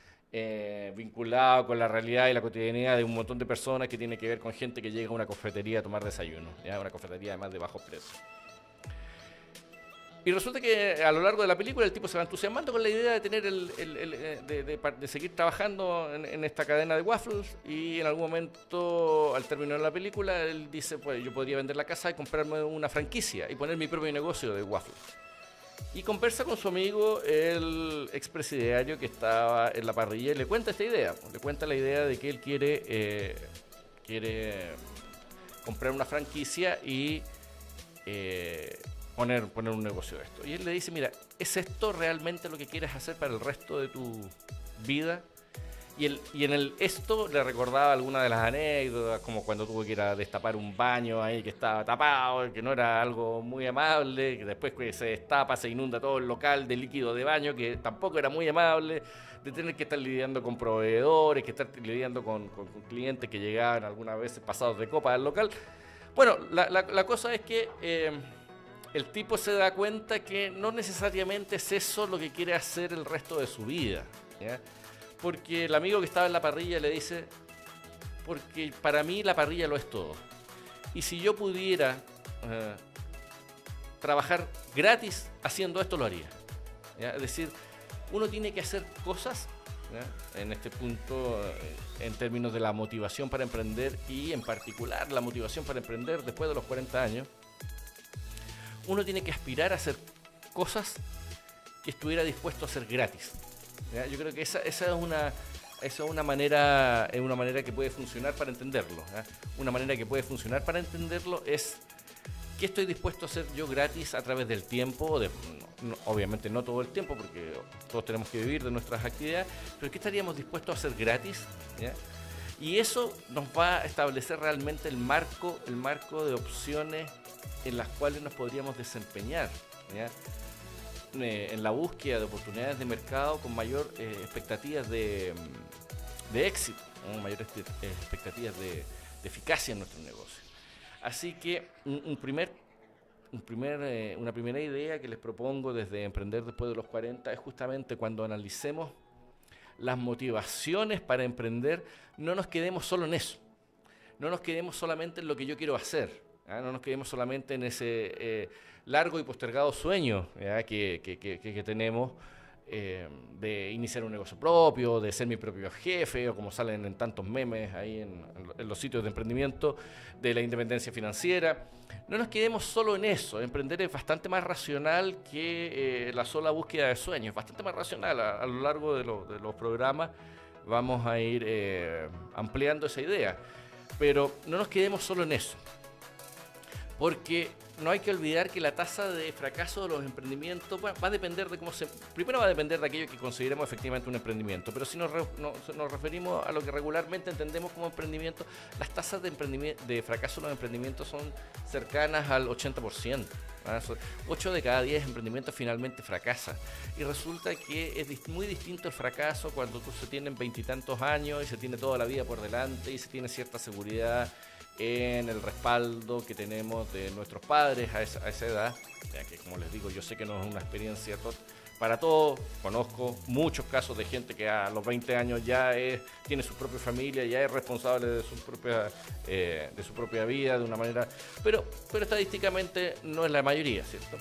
vinculado con la realidad y la cotidianidad de un montón de personas que tiene que ver con gente que llega a una cafetería a tomar desayuno, ¿ya? Una cafetería además de bajos precios. Y resulta que a lo largo de la película el tipo se va entusiasmando con la idea de tener de seguir trabajando en esta cadena de waffles, y en algún momento al terminar la película él dice, pues yo podría vender la casa y comprarme una franquicia y poner mi propio negocio de waffles. Y conversa con su amigo, el expresidiario que estaba en la parrilla, y le cuenta esta idea. Le cuenta la idea de que él quiere comprar una franquicia y poner un negocio de esto. Y él le dice, mira, ¿es esto realmente lo que quieres hacer para el resto de tu vida? Y en esto le recordaba algunas de las anécdotas, como cuando tuvo que ir a destapar un baño ahí que estaba tapado, que no era algo muy amable, que después que se destapa se inunda todo el local de líquido de baño, que tampoco era muy amable, de tener que estar lidiando con proveedores, que estar lidiando con clientes que llegaban algunas veces pasados de copa al local. Bueno, la cosa es que el tipo se da cuenta que no necesariamente es eso lo que quiere hacer el resto de su vida, ¿ya? Porque el amigo que estaba en la parrilla le dice, porque para mí la parrilla lo es todo. Y si yo pudiera trabajar gratis haciendo esto, lo haría, ¿ya? Es decir, uno tiene que hacer cosas, ¿ya? En este punto, en términos de la motivación para emprender, y en particular la motivación para emprender después de los 40 años, uno tiene que aspirar a hacer cosas que estuviera dispuesto a hacer gratis, ¿ya? Yo creo que esa es una manera que puede funcionar para entenderlo, ¿ya? Una manera que puede funcionar para entenderlo es qué estoy dispuesto a hacer yo gratis a través del tiempo, obviamente no todo el tiempo, porque todos tenemos que vivir de nuestras actividades, pero qué estaríamos dispuestos a hacer gratis, ¿ya? Y eso nos va a establecer realmente el marco de opciones en las cuales nos podríamos desempeñar, ¿ya? En la búsqueda de oportunidades de mercado con mayor expectativas de éxito, ¿no? Mayores expectativas de eficacia en nuestro negocio. Así que una primera idea que les propongo desde Emprender después de los 40 es justamente cuando analicemos las motivaciones para emprender, no nos quedemos solo en eso, no nos quedemos solamente en lo que yo quiero hacer, ¿ah? No nos quedemos solamente en ese largo y postergado sueño, ¿ya? que tenemos de iniciar un negocio propio, de ser mi propio jefe, o como salen en tantos memes ahí en los sitios de emprendimiento, de la independencia financiera. No nos quedemos solo en eso. Emprender es bastante más racional que la sola búsqueda de sueños, es bastante más racional. A lo largo de los programas vamos a ir ampliando esa idea, pero no nos quedemos solo en eso, porque no hay que olvidar que la tasa de fracaso de los emprendimientos va a depender de primero va a depender de aquello que consideremos efectivamente un emprendimiento, pero si nos referimos a lo que regularmente entendemos como emprendimiento, las tasas de fracaso de los emprendimientos son cercanas al 80%. 8 de cada 10 emprendimientos finalmente fracasan. Y resulta que es muy distinto el fracaso cuando se tienen 20 y tantos años y se tiene toda la vida por delante y se tiene cierta seguridad en el respaldo que tenemos de nuestros padres a esa edad, ya que, como les digo, yo sé que no es una experiencia para todos. Conozco muchos casos de gente que a los 20 años ya tiene su propia familia, ya es responsable de su propia vida de una manera, pero estadísticamente no es la mayoría, ¿cierto?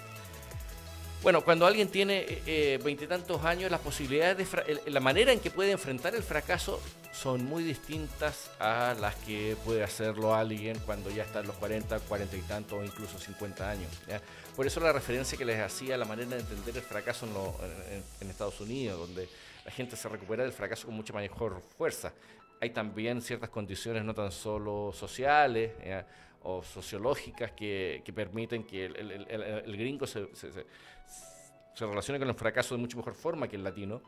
Bueno, cuando alguien tiene 20 y tantos años, las posibilidades la manera en que puede enfrentar el fracaso son muy distintas a las que puede hacerlo alguien cuando ya está en los 40, 40 y tantos o incluso 50 años, ¿ya? Por eso la referencia que les hacía a la manera de entender el fracaso en Estados Unidos, donde la gente se recupera del fracaso con mucha mayor fuerza. Hay también ciertas condiciones no tan solo sociales, ¿ya? O sociológicas que permiten que el gringo se relacione con el fracaso de mucho mejor forma que el latino,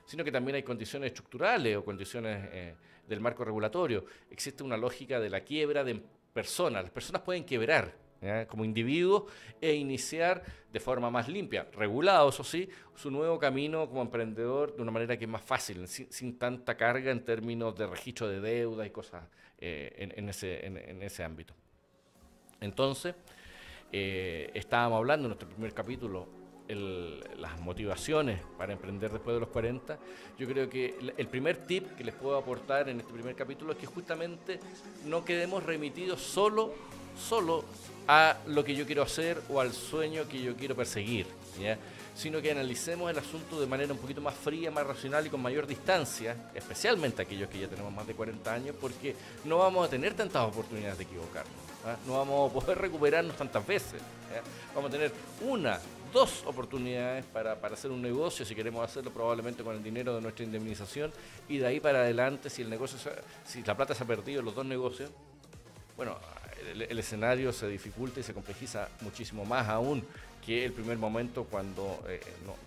sino que también hay condiciones estructurales o condiciones del marco regulatorio. Existe una lógica de la quiebra de personas. Las personas pueden quebrar, ¿ya? Como individuos e iniciar de forma más limpia, regulado, eso sí, su nuevo camino como emprendedor de una manera que es más fácil, sin tanta carga en términos de registro de deuda y cosas en ese ámbito. Entonces, estábamos hablando en nuestro primer capítulo las motivaciones para emprender después de los 40. Yo creo que el primer tip que les puedo aportar en este primer capítulo es que justamente no quedemos remitidos solo a lo que yo quiero hacer o al sueño que yo quiero perseguir, ¿ya? Sino que analicemos el asunto de manera un poquito más fría, más racional y con mayor distancia, especialmente aquellos que ya tenemos más de 40 años, porque no vamos a tener tantas oportunidades de equivocarnos, ¿ya? No vamos a poder recuperarnos tantas veces, ¿ya? Vamos a tener 1, 2 oportunidades para hacer un negocio, si queremos hacerlo probablemente con el dinero de nuestra indemnización, y de ahí para adelante, si la plata se ha perdido en los 2 negocios, bueno, el escenario se dificulta y se complejiza muchísimo más aún que el primer momento cuando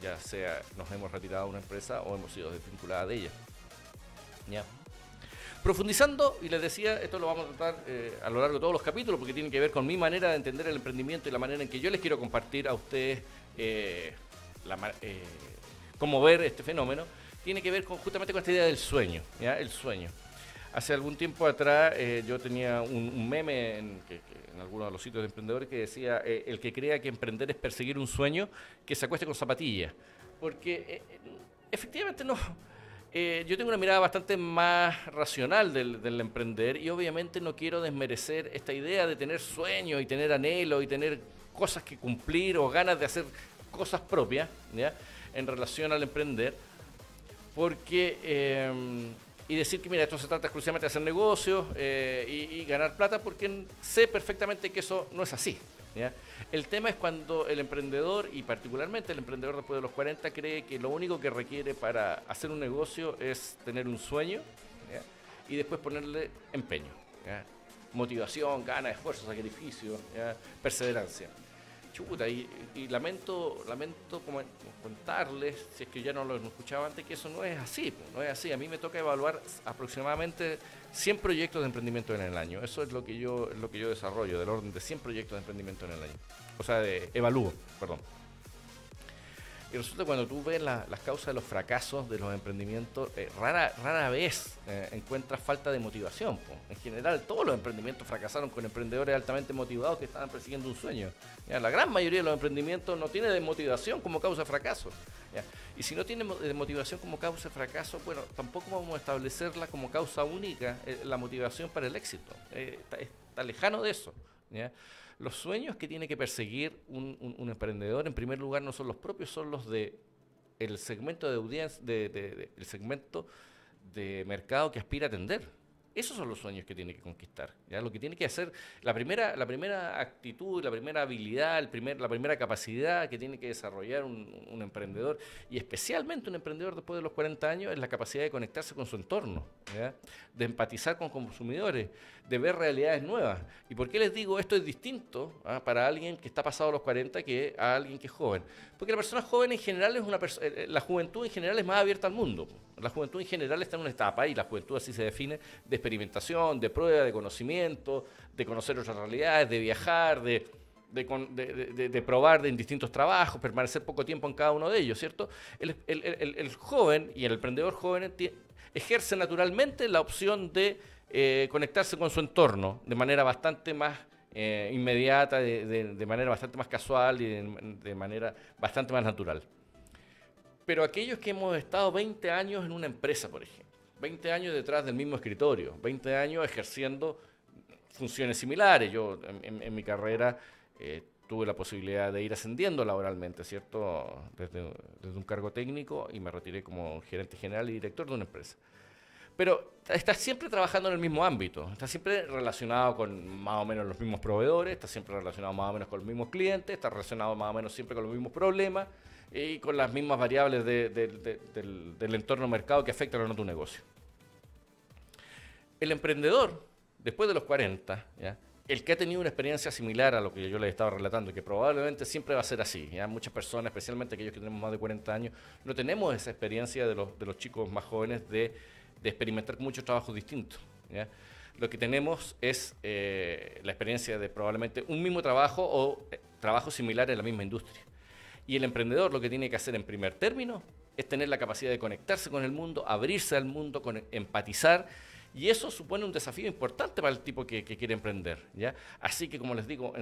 ya sea nos hemos retirado de una empresa o hemos sido desvinculados de ella, ¿ya? Profundizando, y les decía, esto lo vamos a tratar a lo largo de todos los capítulos porque tiene que ver con mi manera de entender el emprendimiento y la manera en que yo les quiero compartir a ustedes cómo ver este fenómeno. Tiene que ver justamente con esta idea del sueño, ¿ya? El sueño. Hace algún tiempo atrás yo tenía un meme en algunos de los sitios de emprendedores que decía, el que crea que emprender es perseguir un sueño, que se acueste con zapatillas. Porque efectivamente no. Yo tengo una mirada bastante más racional del emprender y obviamente no quiero desmerecer esta idea de tener sueños y tener anhelos y tener cosas que cumplir o ganas de hacer cosas propias, ¿ya? En relación al emprender, porque y decir que mira, esto se trata exclusivamente de hacer negocios y ganar plata, porque sé perfectamente que eso no es así, ¿ya? El tema es cuando el emprendedor, y particularmente el emprendedor después de los 40, cree que lo único que requiere para hacer un negocio es tener un sueño, ¿ya? Y después ponerle empeño, ¿ya? Motivación, ganas, esfuerzo, sacrificio, ¿ya? Perseverancia. Chuta, y lamento como contarles, si es que ya no lo escuchaba antes, que eso no es así, no es así. A mí me toca evaluar aproximadamente 100 proyectos de emprendimiento en el año. Eso es lo que yo desarrollo, del orden de 100 proyectos de emprendimiento en el año. O sea, evalúo, perdón. Y resulta que cuando tú ves las causas de los fracasos de los emprendimientos, rara vez encuentras falta de motivación, po. En general, todos los emprendimientos fracasaron con emprendedores altamente motivados que estaban persiguiendo un sueño. ¿Ya? La gran mayoría de los emprendimientos no tiene de motivación como causa de fracaso. ¿Ya? Y si no tiene de motivación como causa de fracaso, bueno, tampoco vamos a establecerla como causa única, la motivación para el éxito. Está lejano de eso. ¿Ya? Los sueños que tiene que perseguir un emprendedor, en primer lugar, no son los propios, son los de el segmento de audiencia, el segmento de mercado que aspira a atender. Esos son los sueños que tiene que conquistar. ¿Ya? Lo que tiene que hacer, la primera actitud, la primera habilidad, la primera capacidad que tiene que desarrollar un emprendedor, y especialmente un emprendedor después de los 40 años, es la capacidad de conectarse con su entorno, ¿ya? De empatizar con consumidores, de ver realidades nuevas. ¿Y por qué les digo esto es distinto para alguien que está pasado los 40 que a alguien que es joven? Porque la persona joven en general la juventud en general es más abierta al mundo. La juventud en general está en una etapa, y la juventud así se define, de experimentación, de prueba, de conocimiento, de conocer otras realidades, de viajar, de probar en distintos trabajos, permanecer poco tiempo en cada uno de ellos, ¿cierto? El joven y el emprendedor joven ejerce naturalmente la opción de conectarse con su entorno de manera bastante más inmediata, de manera bastante más casual y de manera bastante más natural. Pero aquellos que hemos estado 20 años en una empresa, por ejemplo, 20 años detrás del mismo escritorio, 20 años ejerciendo funciones similares. Yo en mi carrera tuve la posibilidad de ir ascendiendo laboralmente, ¿cierto? Desde un cargo técnico, y me retiré como gerente general y director de una empresa. Pero estás siempre trabajando en el mismo ámbito, estás siempre relacionado con más o menos los mismos proveedores, estás siempre relacionado más o menos con los mismos clientes, estás relacionado más o menos siempre con los mismos problemas y con las mismas variables del entorno mercado que afectan o no tu negocio. El emprendedor, después de los 40, ¿ya? El que ha tenido una experiencia similar a lo que yo les estaba relatando, que probablemente siempre va a ser así, ¿ya? Muchas personas, especialmente aquellos que tenemos más de 40 años, no tenemos esa experiencia de los chicos más jóvenes de experimentar muchos trabajos distintos, ¿ya? Lo que tenemos es la experiencia de probablemente un mismo trabajo o trabajos similares en la misma industria. Y el emprendedor lo que tiene que hacer en primer término es tener la capacidad de conectarse con el mundo, abrirse al mundo, empatizar, y eso supone un desafío importante para el tipo que quiere emprender, ¿ya? Así que, como les digo,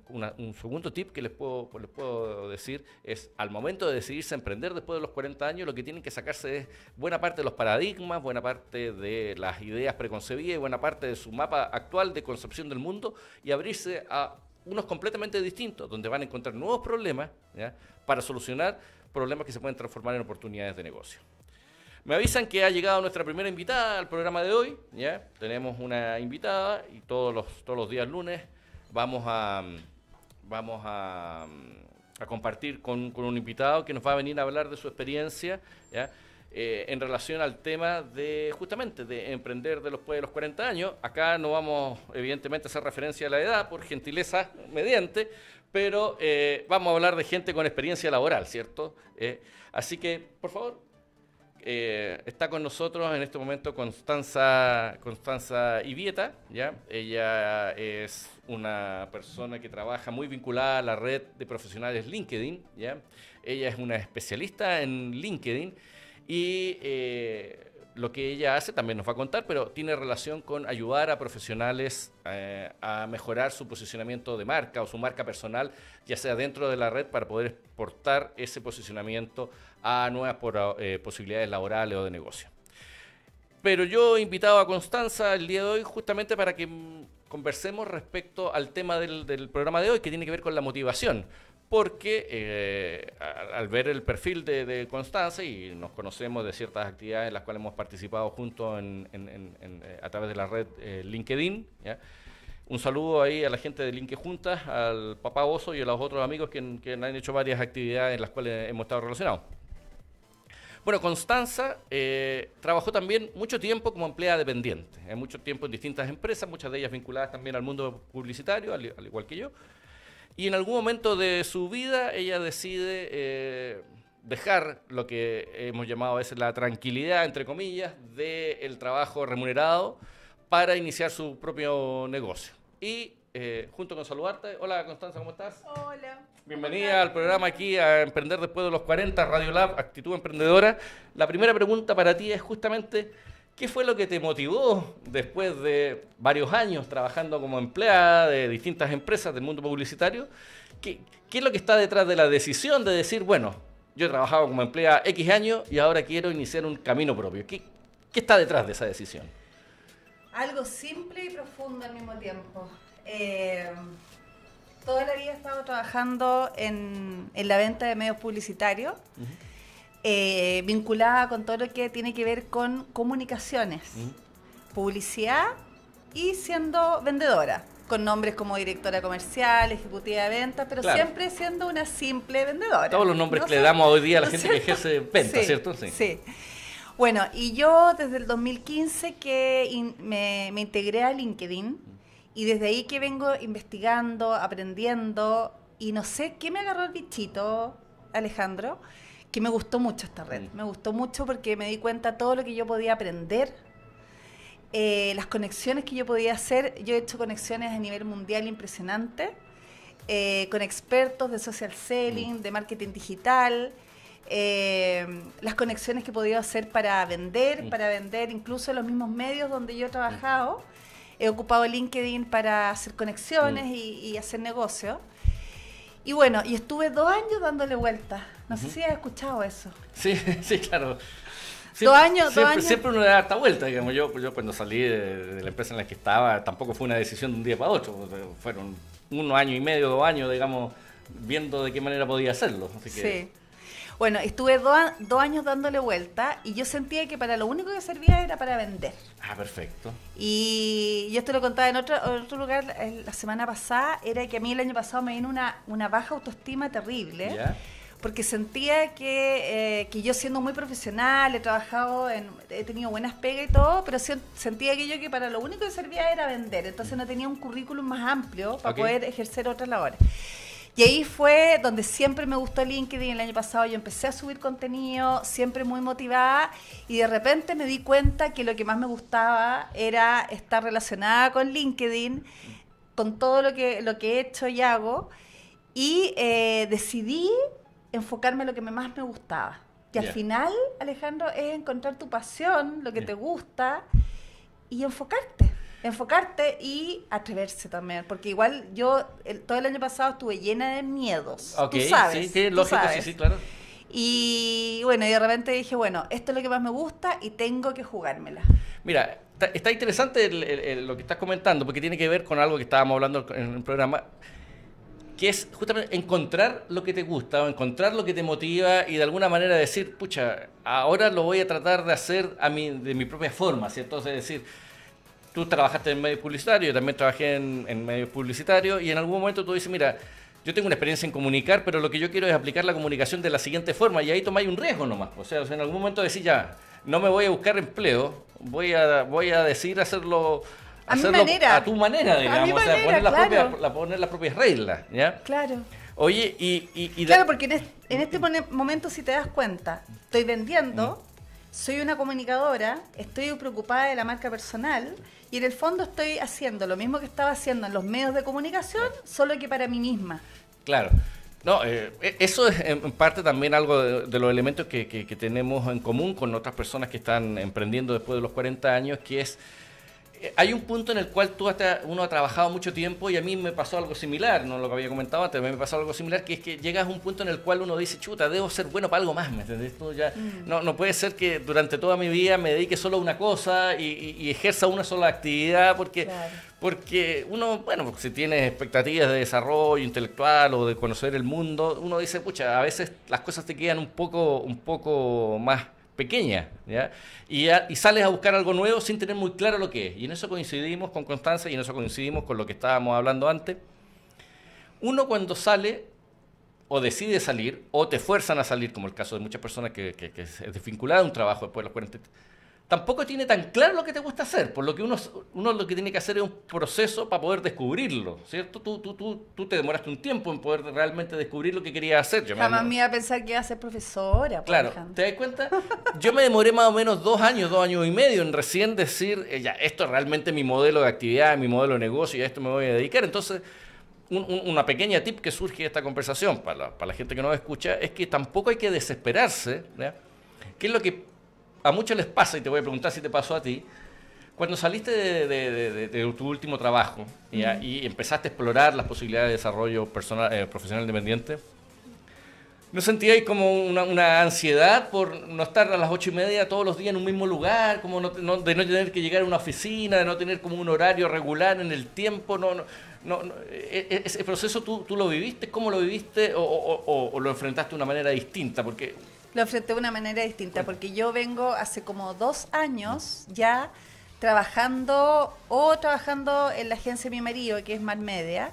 un segundo tip que les puedo decir es, al momento de decidirse a emprender después de los 40 años, lo que tienen que sacarse es buena parte de los paradigmas, buena parte de las ideas preconcebidas y buena parte de su mapa actual de concepción del mundo, y abrirse a unos completamente distintos, donde van a encontrar nuevos problemas, ¿ya? Para solucionar problemas que se pueden transformar en oportunidades de negocio. Me avisan que ha llegado nuestra primera invitada al programa de hoy, ¿ya? Tenemos una invitada, y todos los días lunes vamos a compartir con un invitado que nos va a venir a hablar de su experiencia, ¿ya? En relación al tema justamente de emprender después de los 40 años. Acá no vamos, evidentemente, a hacer referencia a la edad, por gentileza mediante, pero vamos a hablar de gente con experiencia laboral, ¿cierto? Así que, por favor, está con nosotros en este momento Constanza Ibieta, ¿ya? Ella es una persona que trabaja muy vinculada a la red de profesionales LinkedIn, ¿ya? Ella es una especialista en LinkedIn. Y lo que ella hace también nos va a contar, pero tiene relación con ayudar a profesionales a mejorar su posicionamiento de marca o su marca personal, ya sea dentro de la red, para poder exportar ese posicionamiento a nuevas posibilidades laborales o de negocio. Pero yo he invitado a Constanza el día de hoy justamente para que conversemos respecto al tema del programa de hoy, que tiene que ver con la motivación. Porque al ver el perfil de Constanza, y nos conocemos de ciertas actividades en las cuales hemos participado juntos a través de la red LinkedIn, ¿ya? Un saludo ahí a la gente de LinkedIn Juntas, al papá Oso y a los otros amigos que han hecho varias actividades en las cuales hemos estado relacionados. Bueno, Constanza trabajó también mucho tiempo como empleada dependiente, mucho tiempo en distintas empresas, muchas de ellas vinculadas también al mundo publicitario, al igual que yo. Y en algún momento de su vida ella decide dejar lo que hemos llamado a veces la tranquilidad, entre comillas, del trabajo remunerado para iniciar su propio negocio. Y junto con saludarte. Hola Constanza, ¿cómo estás? Hola. Bienvenida al programa aquí a Emprender Después de los 40, Radio Lab, Actitud Emprendedora. La primera pregunta para ti es justamente, ¿qué fue lo que te motivó después de varios años trabajando como empleada de distintas empresas del mundo publicitario? ¿Qué es lo que está detrás de la decisión de decir, bueno, yo he trabajado como empleada X años y ahora quiero iniciar un camino propio? ¿Qué está detrás de esa decisión? Algo simple y profundo al mismo tiempo. Toda la vida he estado trabajando en la venta de medios publicitarios, vinculada con todo lo que tiene que ver con comunicaciones, publicidad y siendo vendedora, con nombres como directora comercial, ejecutiva de ventas, pero claro, siempre siendo una simple vendedora. Todos los nombres que le damos hoy día a la gente que ejerce venta, sí, ¿cierto? Sí. Bueno, y yo desde el 2015 que me integré a LinkedIn y desde ahí que vengo investigando, aprendiendo y no sé qué me agarró el bichito, Alejandro, que me gustó mucho esta red. Me gustó mucho porque me di cuenta de todo lo que yo podía aprender, las conexiones que yo podía hacer. Yo he hecho conexiones a nivel mundial impresionantes, con expertos de social selling, de marketing digital, las conexiones que he podido hacer para vender incluso en los mismos medios donde yo he trabajado. He ocupado LinkedIn para hacer conexiones y hacer negocios. Y bueno, y estuve 2 años dándole vueltas. No sé si has escuchado eso. Sí, sí, claro. Siempre uno le da harta vuelta, digamos. Yo cuando salí de la empresa en la que estaba, tampoco fue una decisión de un día para otro. Fueron 1 año y medio, 2 años, digamos, viendo de qué manera podía hacerlo. Así que... Sí. Bueno, estuve 2 años dándole vuelta y yo sentía que para lo único que servía era para vender. Ah, perfecto. Y yo esto lo contaba en otro lugar la semana pasada, era que a mí el año pasado me vino una baja autoestima terrible. ¿Ya? Porque sentía que yo siendo muy profesional, he tenido buenas pegas y todo, pero sentía que para lo único que servía era vender. Entonces no tenía un currículum más amplio para poder ejercer otras labores. Y ahí fue donde siempre me gustó LinkedIn. El año pasado yo empecé a subir contenido, siempre muy motivada, y de repente me di cuenta que lo que más me gustaba era estar relacionada con LinkedIn, con todo lo que he hecho y hago, y decidí enfocarme en lo que más me gustaba. Y al final, Alejandro, es encontrar tu pasión, lo que te gusta, y enfocarte y atreverse también, porque igual yo todo el año pasado estuve llena de miedos, tú sabes. Sí, lógico, sí, claro. Y bueno, y de repente dije, bueno, esto es lo que más me gusta y tengo que jugármela. Mira, está interesante lo que estás comentando, porque tiene que ver con algo que estábamos hablando en el programa, que es justamente encontrar lo que te gusta o encontrar lo que te motiva y de alguna manera decir, pucha, ahora lo voy a tratar de hacer de mi propia forma, ¿cierto? Es decir, tú trabajaste en medios publicitarios, yo también trabajé en medios publicitarios, y en algún momento tú dices, mira, yo tengo una experiencia en comunicar, pero lo que yo quiero es aplicar la comunicación de la siguiente forma, y ahí tomáis un riesgo nomás. O sea, en algún momento decís, ya, no me voy a buscar empleo, voy a decidir hacerlo a tu manera, digamos, o sea, poner las propias reglas, ¿ya? Claro. Oye, Claro, porque en este momento, si te das cuenta, estoy vendiendo, soy una comunicadora, estoy preocupada de la marca personal, y en el fondo estoy haciendo lo mismo que estaba haciendo en los medios de comunicación, solo que para mí misma. Claro. No, eso es en parte también algo de los elementos que tenemos en común con otras personas que están emprendiendo después de los 40 años, que es, hay un punto en el cual uno ha trabajado mucho tiempo, y a mí me pasó algo similar, no lo que había comentado antes, a mí me pasó algo similar, que es que llegas a un punto en el cual uno dice, chuta, debo ser bueno para algo más, ¿me entendés? No puede ser que durante toda mi vida me dedique solo a una cosa y ejerza una sola actividad, porque uno, bueno, si tiene expectativas de desarrollo intelectual o de conocer el mundo, uno dice, pucha, a veces las cosas te quedan un poco más pequeña, ¿ya? Y sales a buscar algo nuevo sin tener muy claro lo que es. Y en eso coincidimos con Constanza y en eso coincidimos con lo que estábamos hablando antes. Uno cuando sale o decide salir o te fuerzan a salir, como el caso de muchas personas que es desvinculada de un trabajo después de los 40, tampoco tiene tan claro lo que te gusta hacer, por lo que uno lo que tiene que hacer es un proceso para poder descubrirlo, ¿cierto? Tú te demoraste un tiempo en poder realmente descubrir lo que querías hacer. Jamás me iba a pensar que iba a ser profesora. Claro, Alejandro. ¿te das cuenta? Yo me demoré más o menos 2 años y medio en recién decir, ya, esto es realmente mi modelo de actividad, mi modelo de negocio y a esto me voy a dedicar. Entonces, una pequeña tip que surge de esta conversación para la gente que nos escucha es que tampoco hay que desesperarse, ¿ya? ¿Qué es lo que a muchos les pasa? Y te voy a preguntar si te pasó a ti. Cuando saliste de tu último trabajo, ¿ya? Y empezaste a explorar las posibilidades de desarrollo personal, profesional independiente, ¿no sentíais como una ansiedad por no estar a las 8:30 todos los días en un mismo lugar, como de no tener que llegar a una oficina, de no tener como un horario regular en el tiempo? Ese proceso ¿tú lo viviste? ¿Cómo lo viviste? ¿O lo enfrentaste de una manera distinta? Porque lo enfrenté de una manera distinta, porque yo vengo hace como 2 años ya trabajando en la agencia de mi marido, que es Mar Media,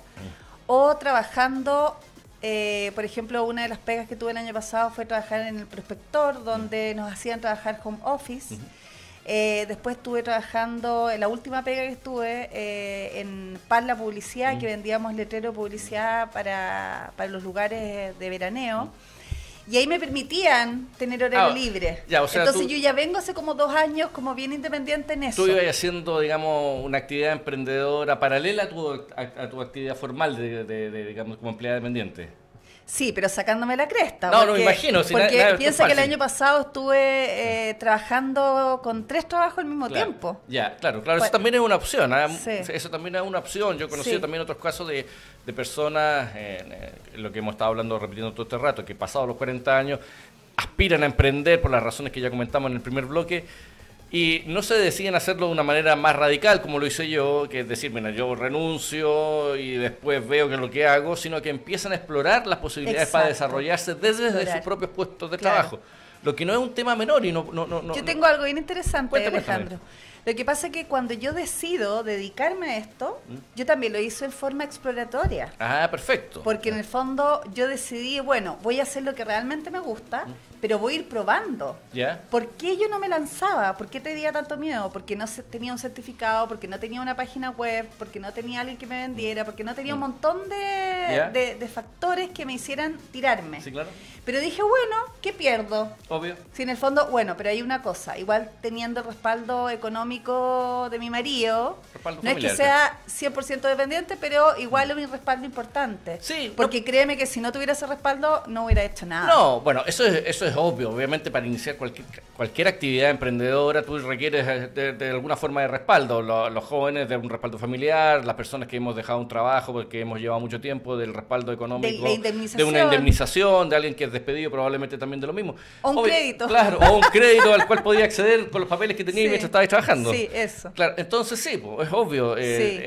o trabajando, por ejemplo, una de las pegas que tuve el año pasado fue trabajar en el Prospector, donde nos hacían trabajar home office. Después estuve trabajando, en la última pega que estuve, en Parla Publicidad, que vendíamos letreros de publicidad para los lugares de veraneo. Y ahí me permitían tener horario libre. Ya, o sea, entonces yo ya vengo hace como 2 años como bien independiente en eso. Tú ibas haciendo, digamos, una actividad emprendedora paralela a tu actividad formal digamos, como empleada dependiente. Sí, pero sacándome la cresta. No, me imagino. Porque piensa que el año pasado estuve trabajando con 3 trabajos al mismo tiempo. Ya, claro. Eso también es una opción. Sí. Eso también es una opción. Yo he conocido también otros casos de personas, lo que hemos estado hablando, repitiendo todo este rato, que pasados los 40 años aspiran a emprender por las razones que ya comentamos en el primer bloque, y no se deciden hacerlo de una manera más radical, como lo hice yo, que es decir, mira, yo renuncio y después veo qué es lo que hago, sino que empiezan a explorar las posibilidades para desarrollarse desde sus propios puestos de trabajo. Lo que no es un tema menor y no. Yo tengo algo bien interesante, Cuéntame. Alejandro. Lo que pasa es que cuando yo decido dedicarme a esto, yo también lo hice en forma exploratoria. Ah, perfecto. Porque en el fondo yo decidí, bueno, voy a hacer lo que realmente me gusta, pero voy a ir probando. ¿Ya? ¿Por qué yo no me lanzaba? ¿Por qué tenía tanto miedo? Porque no tenía un certificado, porque no tenía una página web, porque no tenía alguien que me vendiera, porque no tenía un montón de factores que me hicieran tirarme. Sí, claro. Pero dije, bueno, ¿qué pierdo? Obvio. Si en el fondo, bueno, pero hay una cosa, igual teniendo el respaldo económico de mi marido, Respaldo no familiar, es que sea 100% dependiente, pero igual es un respaldo importante. Sí. Porque créeme que si no tuviera ese respaldo, no hubiera hecho nada. No, bueno, eso es obvio. Obviamente para iniciar cualquier actividad emprendedora tú requieres de alguna forma de respaldo. Los jóvenes de un respaldo familiar, las personas que hemos dejado un trabajo porque hemos llevado mucho tiempo, del respaldo económico, de una indemnización, de alguien que es despedido, probablemente también de lo mismo. O un crédito. Claro, o un crédito al cual podía acceder con los papeles que tenía mientras estabas trabajando. Sí, eso. Claro, entonces sí, pues, es obvio. Sí.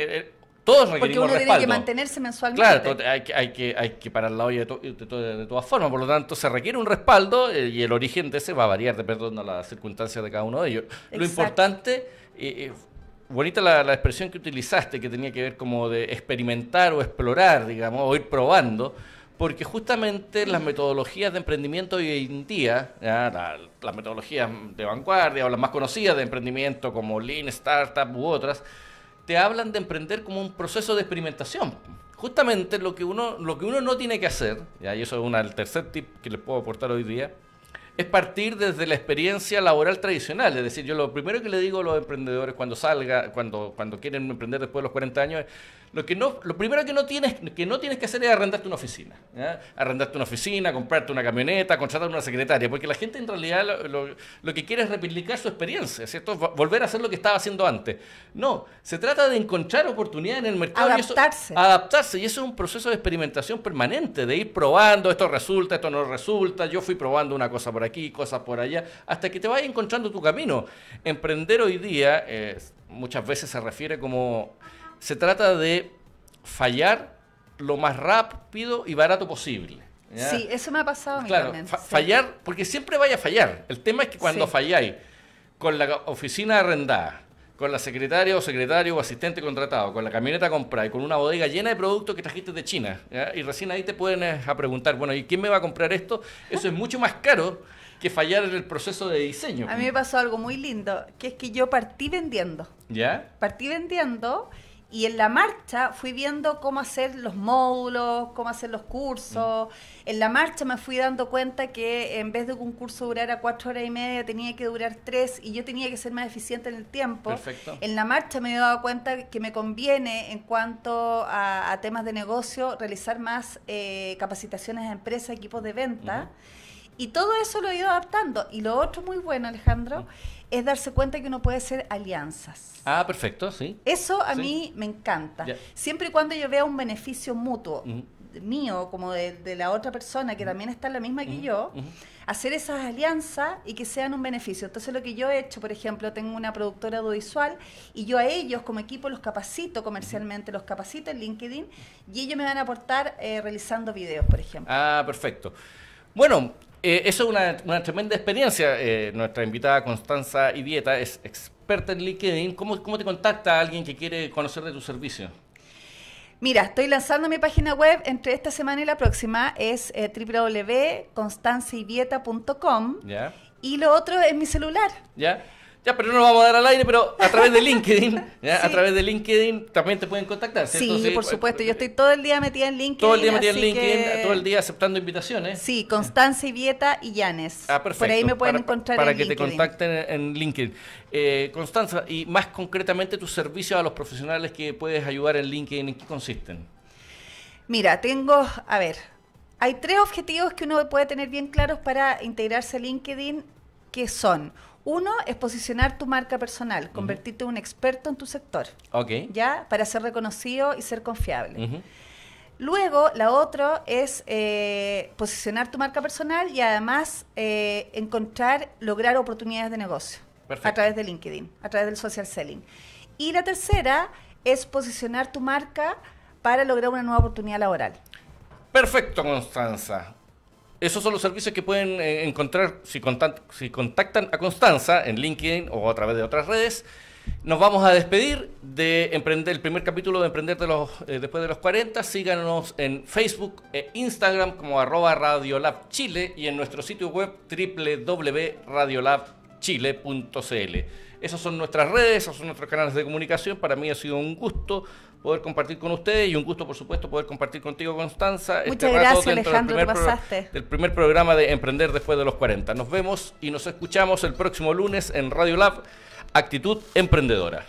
Todos requerimos porque uno respaldo. tiene que mantenerse mensualmente. Claro, hay que parar la olla de todas formas, por lo tanto se requiere un respaldo y el origen de ese va a variar dependiendo de las circunstancias de cada uno de ellos. Exacto. Lo importante, bonita la expresión que utilizaste, que tenía que ver como de experimentar o explorar, digamos, o ir probando, porque justamente las metodologías de emprendimiento hoy en día, las metodologías de vanguardia o las más conocidas de emprendimiento como Lean Startup u otras, te hablan de emprender como un proceso de experimentación. Justamente lo que uno no tiene que hacer, y eso es el tercer tip que les puedo aportar hoy día, es partir desde la experiencia laboral tradicional. Es decir, yo lo primero que le digo a los emprendedores cuando quieren emprender después de los 40 años, lo primero que no tienes que hacer es arrendarte una oficina. ¿Ya? Arrendarte una oficina, comprarte una camioneta, contratar una secretaria, porque la gente en realidad lo que quiere es replicar su experiencia, ¿cierto? Volver a hacer lo que estaba haciendo antes. No, se trata de encontrar oportunidades en el mercado. Adaptarse, y eso es un proceso de experimentación permanente, de ir probando, esto resulta, esto no resulta, yo fui probando una cosa por aquí, cosas por allá, hasta que te vayas encontrando tu camino. Emprender hoy día muchas veces se refiere como... Se trata de fallar lo más rápido y barato posible. ¿Ya? Sí, eso me ha pasado a mí también. Fallar, porque siempre vaya a fallar. El tema es que cuando falláis con la oficina arrendada, con la secretaria o secretario o asistente contratado, con la camioneta comprada y con una bodega llena de productos que trajiste de China, ¿ya? Y recién ahí te pueden a preguntar, bueno, ¿y quién me va a comprar esto? Eso es mucho más caro que fallar en el proceso de diseño. A mí me pasó algo muy lindo, que es que yo partí vendiendo. ¿Ya? Partí vendiendo y en la marcha fui viendo cómo hacer los módulos, cómo hacer los cursos. En la marcha me fui dando cuenta que en vez de que un curso durara 4 horas y media, tenía que durar 3 y yo tenía que ser más eficiente en el tiempo. Perfecto. En la marcha me he dado cuenta que me conviene en cuanto a temas de negocio realizar más capacitaciones a empresas, equipos de venta. Y todo eso lo he ido adaptando. Y lo otro muy bueno, Alejandro, es darse cuenta que uno puede hacer alianzas. Ah, perfecto, sí. Eso a Sí. mí me encanta. Ya. Siempre y cuando yo vea un beneficio mutuo mío, como de la otra persona que también está en la misma que yo, hacer esas alianzas y que sean un beneficio. Entonces lo que yo he hecho, por ejemplo, tengo una productora audiovisual y yo a ellos como equipo los capacito comercialmente, los capacito en LinkedIn y ellos me van a aportar realizando videos, por ejemplo. Ah, perfecto. Bueno, eso es una tremenda experiencia. Nuestra invitada Constanza Ibieta es experta en LinkedIn. ¿Cómo te contacta alguien que quiere conocer de tu servicio? Mira, estoy lanzando mi página web entre esta semana y la próxima, es www.constanciaibieta.com. ¿Ya? Y lo otro es mi celular. ¿Ya? Ya, pero no lo vamos a dar al aire, pero a través de LinkedIn, ¿ya? Sí. A través de LinkedIn también te pueden contactar, ¿cierto? Sí, por supuesto. Yo estoy todo el día metida en LinkedIn. Todo el día metida en así LinkedIn, que- todo el día aceptando invitaciones. Sí, Constanza Ibieta y Llanes. Ah, perfecto. Por ahí me pueden encontrar para en que LinkedIn. te contacten en LinkedIn. Constanza, y más concretamente tus servicios a los profesionales que puedes ayudar en LinkedIn, ¿en qué consisten? Mira, hay 3 objetivos que uno puede tener bien claros para integrarse a LinkedIn, que son: uno es posicionar tu marca personal, convertirte en un experto en tu sector, Ok. ¿ya? Para ser reconocido y ser confiable. Ujú. Luego, la otra es posicionar tu marca personal y además lograr oportunidades de negocio Perfecto. a través de LinkedIn, a través del social selling. Y la tercera es posicionar tu marca para lograr una nueva oportunidad laboral. Perfecto, Constanza. Esos son los servicios que pueden encontrar si contactan a Constanza en LinkedIn o a través de otras redes. Nos vamos a despedir de el primer capítulo de Emprender después de los 40. Síganos en Facebook e Instagram como @RadiolabChile y en nuestro sitio web www.radiolabchile.cl. Esas son nuestras redes, esos son nuestros canales de comunicación. Para mí ha sido un gusto poder compartir con ustedes y un gusto, por supuesto, poder compartir contigo, Constanza. Muchas gracias, Alejandro, te pasaste. Del primer programa de Emprender después de los 40. Nos vemos y nos escuchamos el próximo lunes en Radio Lab, Actitud Emprendedora.